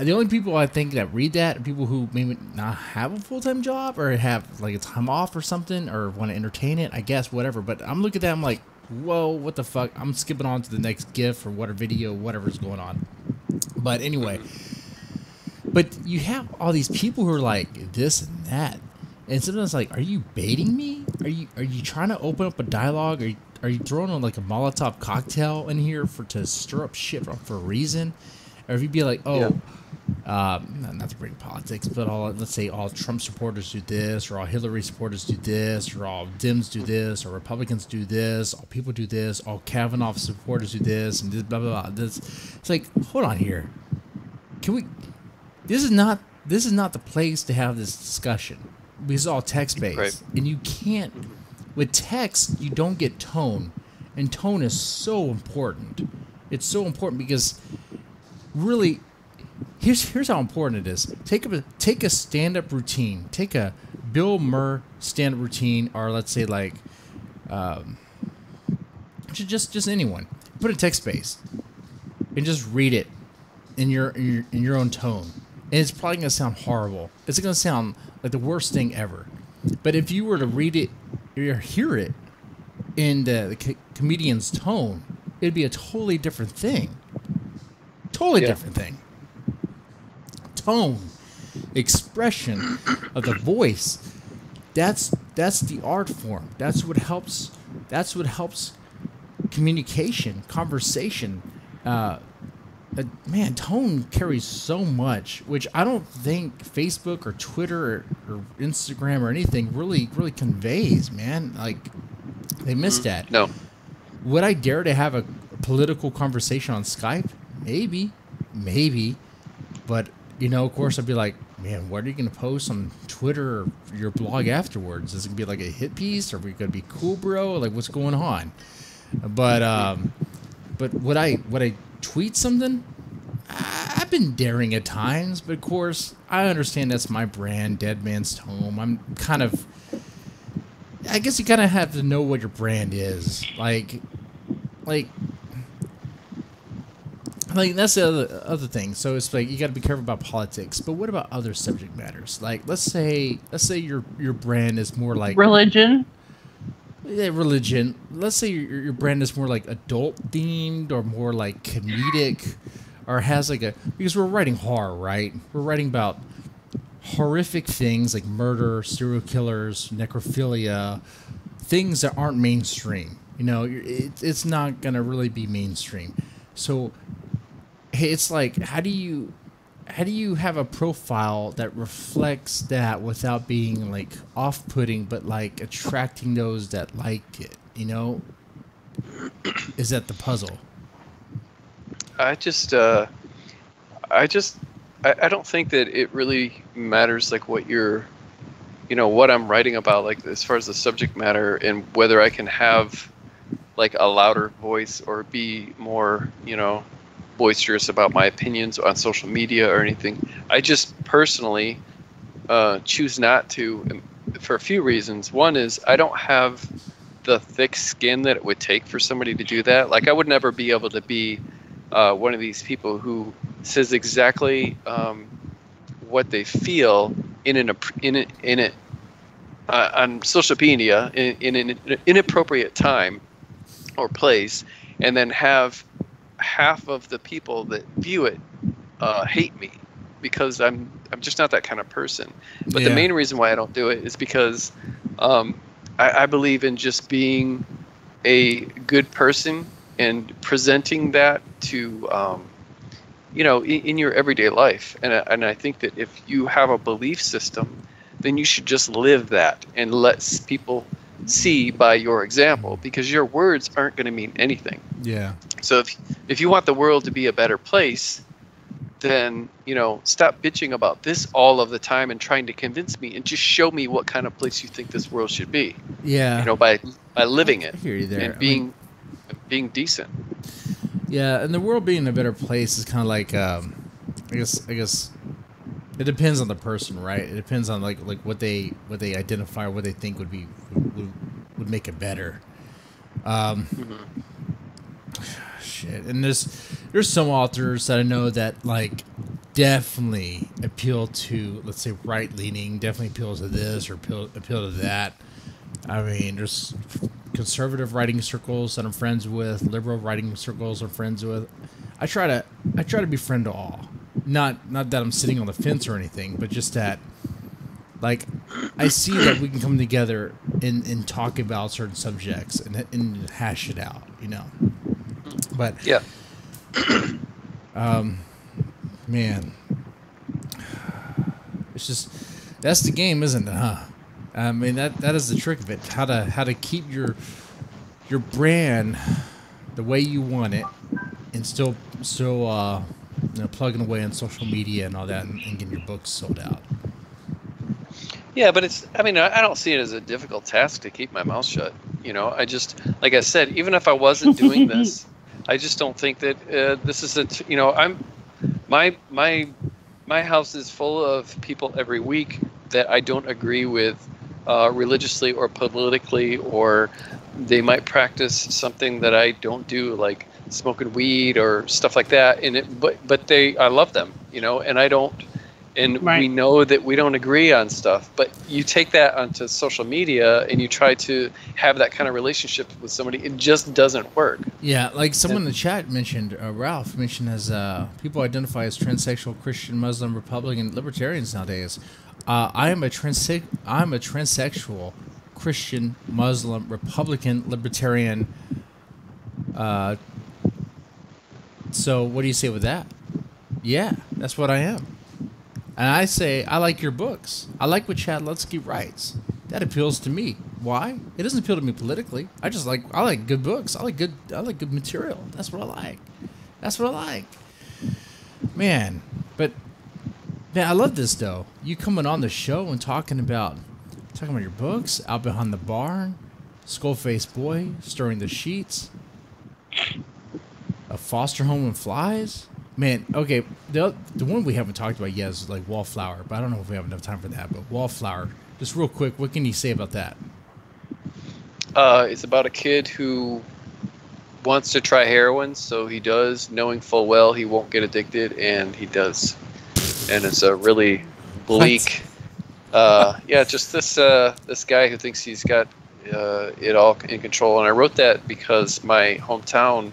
The only people I think that read that are people who maybe not have a full-time job or have like a time off or something, or want to entertain it, I guess, whatever. But I'm looking at that, I'm like, whoa, what the fuck? I'm skipping on to the next GIF or whatever video, whatever's going on. But anyway, but you have all these people who are like this and that, and sometimes like, are you baiting me? Are you trying to open up a dialogue? Are you throwing on like a Molotov cocktail in here to stir up shit for a reason? Or if you be like, oh, not to bring politics, but let's say all Trump supporters do this, or all Hillary supporters do this, or all Dems do this, or Republicans do this, all people do this, all Kavanaugh supporters do this, and this, blah blah blah. This, it's like, hold on here. Can we? This is not the place to have this discussion, because it's all text based, and you can't. With text, you don't get tone, and tone is so important. It's so important because, really, here's how important it is. Take a stand-up routine. Take a Bill Maher stand-up routine, or let's say like, just anyone. Put it text-based, and just read it in your own tone. And it's probably gonna sound horrible. It's gonna sound like the worst thing ever. But if you were to read it or hear it in the comedian's tone, it'd be a totally different thing. Totally different thing. Tone, expression of the voice. That's the art form. That's what helps communication, conversation. Man, tone carries so much, which I don't think Facebook or Twitter or Instagram or anything really conveys, man. Like, they missed that. No. Would I dare to have a political conversation on Skype? Maybe. But, you know, of course, I'd be like, man, what are you going to post on Twitter or your blog afterwards? Is it going to be like a hit piece? Or are we going to be cool, bro? Like, what's going on? But would I tweet something? I've been daring at times, but of course, I understand that's my brand, Deadman's Tome. I'm kind of, I guess you kind of have to know what your brand is. Like that's the other thing. So it's like, you got to be careful about politics, but what about other subject matters? Like, let's say your brand is more like religion. Yeah, religion. Let's say your brand is more like adult themed, or more like comedic, or has like because we're writing horror, right? We're writing about horrific things like murder, serial killers, necrophilia, things that aren't mainstream. You know, it's not gonna really be mainstream. So it's like, how do you have a profile that reflects that without being like off-putting, but like attracting those that like it, you know? Is that the puzzle? I don't think that it really matters, like what you're, you know, what I'm writing about, like as far as the subject matter, and whether I can have like a louder voice or be more, you know, boisterous about my opinions on social media or anything. I just personally choose not to, for a few reasons. One is I don't have the thick skin that it would take for somebody to do that. Like, I would never be able to be one of these people who says exactly what they feel on social media in an inappropriate time or place, and then have half of the people that view it hate me, because I'm just not that kind of person. But the main reason why I don't do it is because I believe in just being a good person and presenting that to, in your everyday life. And I think that if you have a belief system, then you should just live that and let people see by your example, because your words aren't going to mean anything. Yeah. So if you want the world to be a better place, then, stop bitching about this all of the time and trying to convince me, and just show me what kind of place you think this world should be. Yeah. By living it I hear you there. and being decent. Yeah, and the world being a better place is kind of like, I guess it depends on the person, right? It depends on like what they identify or what they think would make it better. Shit, and there's some authors that I know that like definitely appeal to, let's say, right leaning, definitely appeal to this or appeal to that. I mean, there's conservative writing circles that I'm friends with, liberal writing circles I'm friends with. I try to befriend all. Not that I'm sitting on the fence or anything, but just that, like, I see that we can come together and talk about certain subjects and hash it out, But yeah, man, it's just, that's the game, isn't it? Huh? I mean, that is the trick of it. How to keep your brand the way you want it, and still plugging away on social media and all that, and getting your books sold out. Yeah, but I don't see it as a difficult task to keep my mouth shut. I just, like I said, even if I wasn't doing this, I just don't think that this is my house is full of people every week that I don't agree with religiously or politically, or they might practice something that I don't do, like smoking weed or stuff like that. But I love them, and I don't. And right. We know that we don't agree on stuff, but you take that onto social media and you try to have that kind of relationship with somebody, it just doesn't work. Yeah, like someone in the chat mentioned, Ralph mentioned, as people identify as transsexual, Christian, Muslim, Republican, libertarians nowadays. I'm a transsexual, Christian, Muslim, Republican, libertarian. So what do you say with that? Yeah, that's what I am. And I say, I like your books. I like what Chad Lutzke writes. That appeals to me. Why? It doesn't appeal to me politically. I like good books. I like good material. That's what I like. Man, I love this though. You coming on the show and talking about your books, Out Behind the Barn, Skull-Faced Boy, Stirring the Sheets, A Foster Home and Flies. Man, okay, the one we haven't talked about yet is like Wallflower, but I don't know if we have enough time for that. But Wallflower, just real quick, what can you say about that? It's about a kid who wants to try heroin, so he does, knowing full well he won't get addicted, and he does. And it's a really bleak, just this guy who thinks he's got it all in control. And I wrote that because my hometown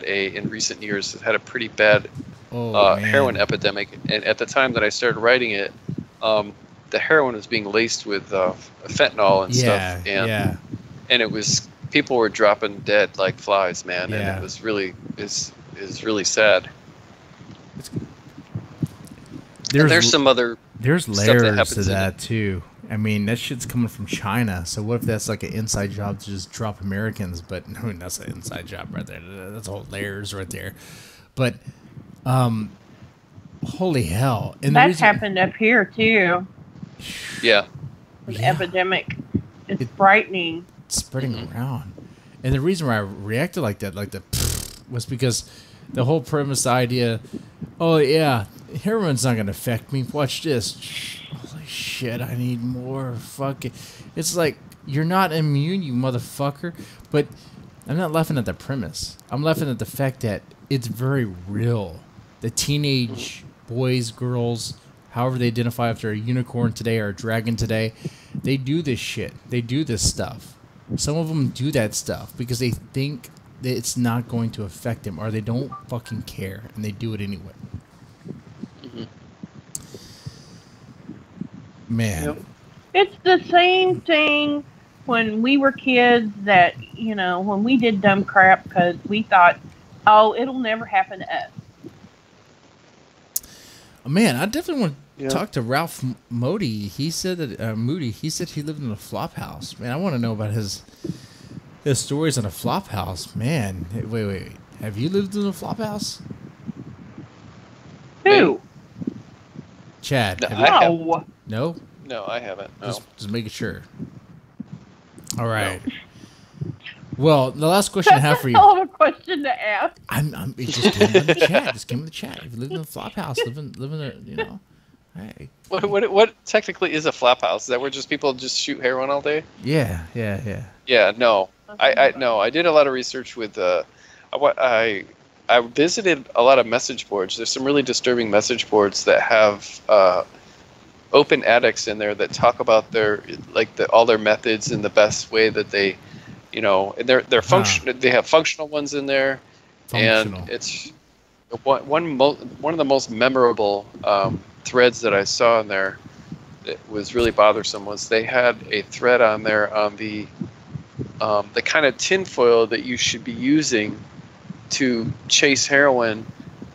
in recent years has had a pretty bad heroin epidemic, and at the time that I started writing it, the heroin was being laced with fentanyl and stuff, and it was, people were dropping dead like flies, man, and it was really is really sad. There's some other layers to that too. I mean, that shit's coming from China. So what if that's like an inside job to just drop Americans? But no, that's an inside job right there. That's all layers right there. But holy hell! And that's happened up here too. Yeah. The epidemic. It's frightening. It's spreading around. And the reason why I reacted like that, was because the whole premise, the idea, oh yeah, heroin's not going to affect me. Watch this. Holy shit, I need more fucking... It's like, you're not immune, you motherfucker. But I'm not laughing at the premise. I'm laughing at the fact that it's very real. The teenage boys, girls, however they identify, if they're a unicorn today or a dragon today, they do this shit. They do this stuff. Some of them do that stuff because they think that it's not going to affect them, or they don't fucking care, and they do it anyway. Man. Yep. It's the same thing when we were kids that, when we did dumb crap because we thought, oh, it'll never happen to us. Oh, man, I definitely want to talk to Ralph Moody. He said that, Moody, he said he lived in a flop house. Man, I want to know about his stories in a flop house. Man, wait. Have you lived in a flop house? Who? Chad. No. No? No, I haven't. No. Just making sure. All right. No. Well, the last question I have for you. That's a hell of a question to ask. It just came in the chat. Just came in the chat. If you live in a flop house, living a, hey. What technically is a flop house? Is that where just people just shoot heroin all day? Yeah. Yeah, no. I did a lot of research with I visited a lot of message boards. There's some really disturbing message boards that have open addicts in there that talk about their all their methods in the best way that they, and they're function. They have functional ones in there, and it's one of the most memorable threads that I saw in there that was really bothersome was they had a thread on there on the kind of tinfoil that you should be using to chase heroin,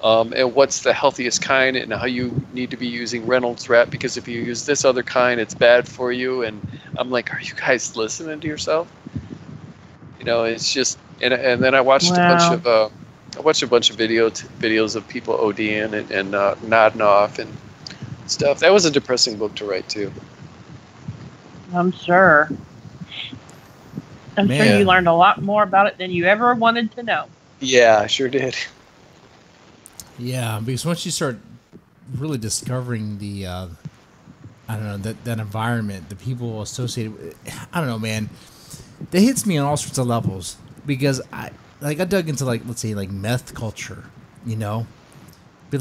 and what's the healthiest kind, and how you need to be using Reynolds wrap, because if you use this other kind, it's bad for you. And I'm like, are you guys listening to yourself? It's just, and then I watched a bunch of videos of people ODing and nodding off and stuff. That was a depressing book to write too. I'm sure. I'm sure you learned a lot more about it than you ever wanted to know. Yeah, I sure did. Yeah, because once you start really discovering the, I don't know, that environment, the people associated with it, I don't know, man, that hits me on all sorts of levels. Because I dug into let's say meth culture, but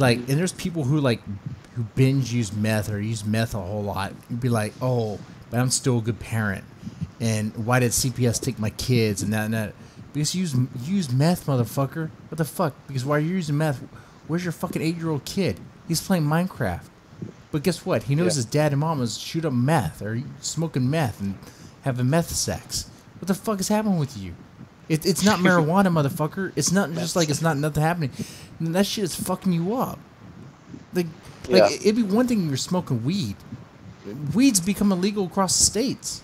and there's people who binge use meth or use meth a whole lot. You'd be like, oh, but I'm still a good parent, and why did CPS take my kids and that and that? Because you use meth, motherfucker. What the fuck? Because while you're using meth, where's your fucking 8-year-old kid? He's playing Minecraft. But guess what? He knows his dad and mom is shoot up meth or smoking meth and having meth sex. What the fuck is happening with you? It's not marijuana, motherfucker. It's not just it's not nothing happening. That shit is fucking you up. It'd be one thing if you're smoking weed. Weed's become illegal across the states.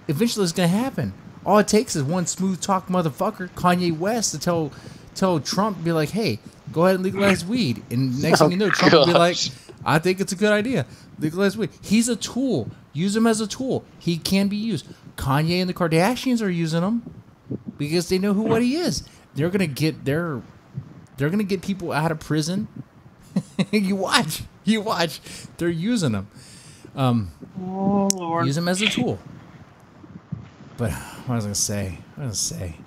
Eventually it's gonna happen. All it takes is one smooth talk motherfucker, Kanye West, to tell Trump, be like, hey, go ahead and legalize weed. And next thing you know, Trump will be like, I think it's a good idea. Legalize weed. He's a tool. Use him as a tool. He can be used. Kanye and the Kardashians are using him because they know what he is. They're gonna get people out of prison. You watch. They're using him. Oh Lord. Use him as a tool. But what was I gonna say?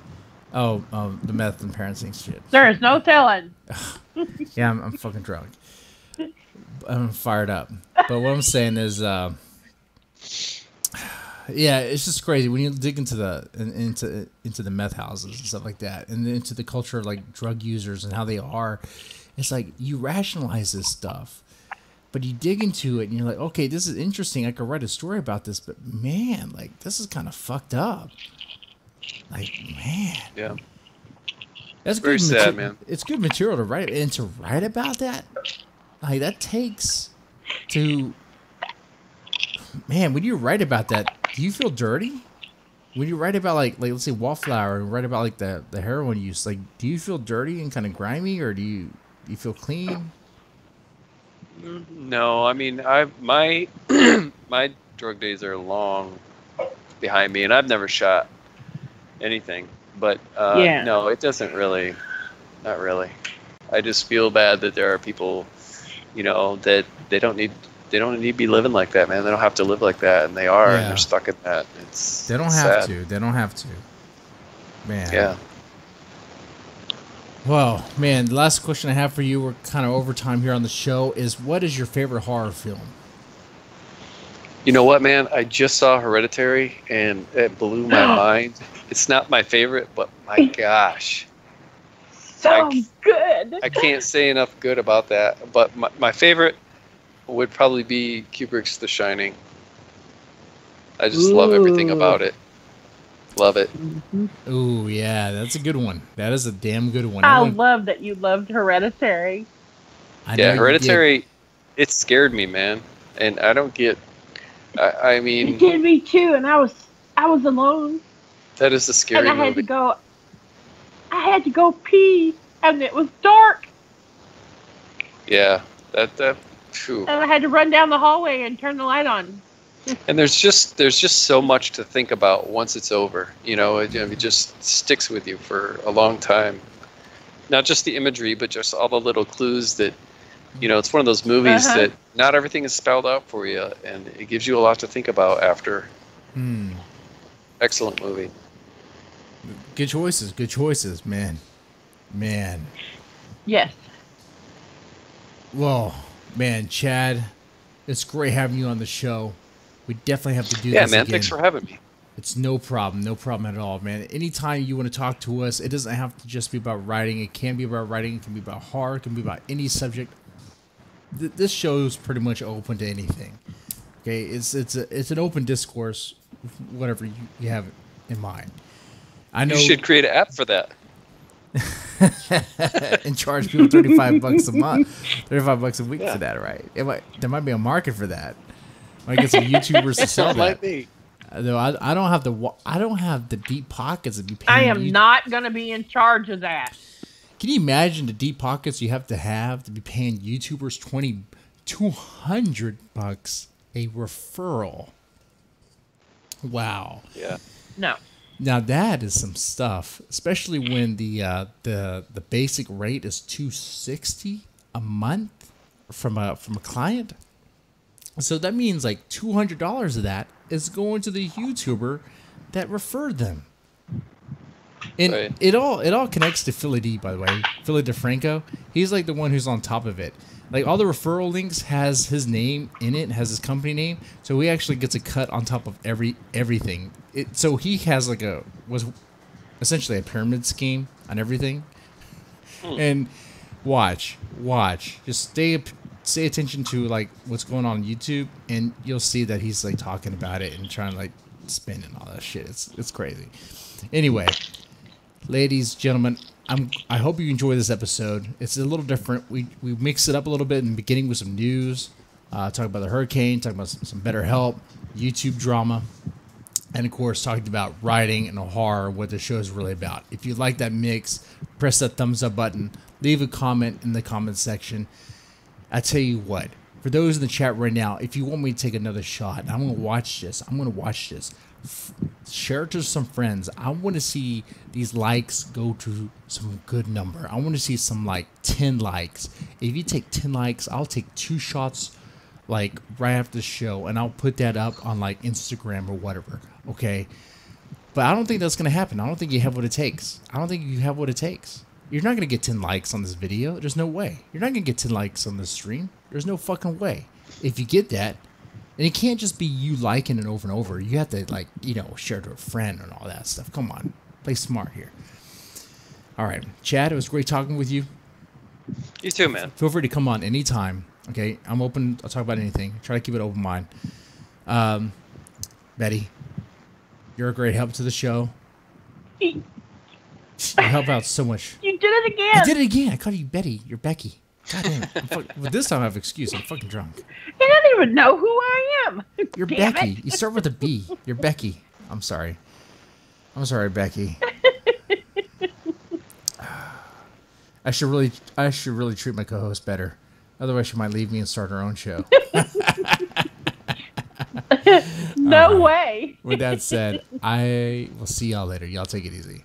Oh, the meth and parenting shit. There is no telling. Yeah, I'm fucking drunk. I'm fired up. But what I'm saying is, yeah, it's just crazy when you dig into the meth houses and stuff like that, and into the culture of drug users and how they are. It's you rationalize this stuff, but you dig into it and you're like, okay, this is interesting. I could write a story about this, but man, this is kind of fucked up. Man. Yeah. That's very sad, man. It's good material to write, and to write about that, that takes to. Man, when you write about that, do you feel dirty? When you write about let's say Wallflower and write about the heroin use, do you feel dirty and kind of grimy, or do you feel clean? No, I mean my my drug days are long behind me, and I've never shot anything. But no, it doesn't really, not really. I just feel bad that there are people, that they don't need to be living like that, man. They don't have to live like that, and they are, and they're stuck in that. They don't have to. They don't have to. Man. Yeah. Well, man, the last question I have for you, we're kind of over time here on the show, is what is your favorite horror film? You know what, man? I just saw Hereditary, and it blew my mind. It's not my favorite, but my gosh. Sounds good. I can't say enough good about that. But my favorite would probably be Kubrick's The Shining. I just love everything about it. Love it. Ooh, yeah, that's a good one. That is a damn good one. I love that you loved Hereditary. I know Yeah, you Hereditary, it scared me, man. And I don't get, I It mean, did me too, and I was alone, that is a scary and I movie. had to go pee, and it was dark, Yeah, phew. and I had to run down the hallway and turn the light on. And there's just so much to think about once it's over. It just sticks with you for a long time. Not just the imagery, but just all the little clues that, it's one of those movies that not everything is spelled out for you, and it gives you a lot to think about after. Excellent movie. Good choices, man. Yes. Well, man, Chad, it's great having you on the show. We definitely have to do this Yeah, man, again. thanks for having me. It's no problem at all, man. Anytime you want to talk to us, it doesn't have to just be about writing. It can be about writing. It can be about horror. It can be about any subject. This show is pretty much open to anything. Okay, it's an open discourse, whatever you have in mind. I know You should create an app for that. and charge people $35 a month, $35 a week for that, right? There might be a market for that. Might get some YouTubers to sell that. Might be. Though I don't have the deep pockets to be paying. I am not going to be in charge of that. Can you imagine the deep pockets you have to be paying YouTubers $200 a referral? Wow. Yeah. No. Now that is some stuff, especially when the basic rate is $260 a month from a client. So that means like $200 of that is going to the YouTuber that referred them. And Right. it all connects to Philly D, by the way. Philly DeFranco. He's like the one who's on top of it. Like all the referral links has his name in it, has his company name. So he actually gets a cut on top of everything. So he has was essentially a pyramid scheme on everything. And watch. Just stay attention to like what's going on YouTube, and you'll see that he's like talking about it and trying to like spin and all that shit. It's crazy. Anyway, ladies, gentlemen, I hope you enjoy this episode. It's a little different. We mix it up a little bit in the beginning with some news, talk about the hurricane, talk about some BetterHelp, YouTube drama, and of course talking about writing and horror, what the show is really about. If you like that mix, press that thumbs up button, leave a comment in the comment section. I tell you what, for those in the chat right now, if you want me to take another shot, I'm going to watch this. Share it to some friends. I want to see these likes go to some good number. I want to see some like 10 likes. If you take 10 likes, I'll take 2 shots like right after the show, and I'll put that up on like Instagram or whatever. Okay. But I don't think that's going to happen. I don't think you have what it takes. You're not going to get 10 likes on this video. There's no way. You're not going to get 10 likes on this stream. There's no fucking way. If you get that, and it can't just be you liking it over and over. You have to, like, share it to a friend and all that stuff. Come on. Play smart here. All right. Chad, it was great talking with you. You too, man. Feel free to come on anytime. Okay? I'm open. I'll talk about anything. Try to keep it open mind. Betty, you're a great help to the show. You help out so much. You did it again. I did it again. I called you Betty. You're Becky. God damn it. But this time I have an excuse. I'm fucking drunk. He doesn't even know who I am. You're Damn Becky. it. You start with a B. You're Becky. I'm sorry. Becky. I should really treat my co-host better. Otherwise, she might leave me and start her own show. No way. With that said, I will see y'all later. Y'all take it easy.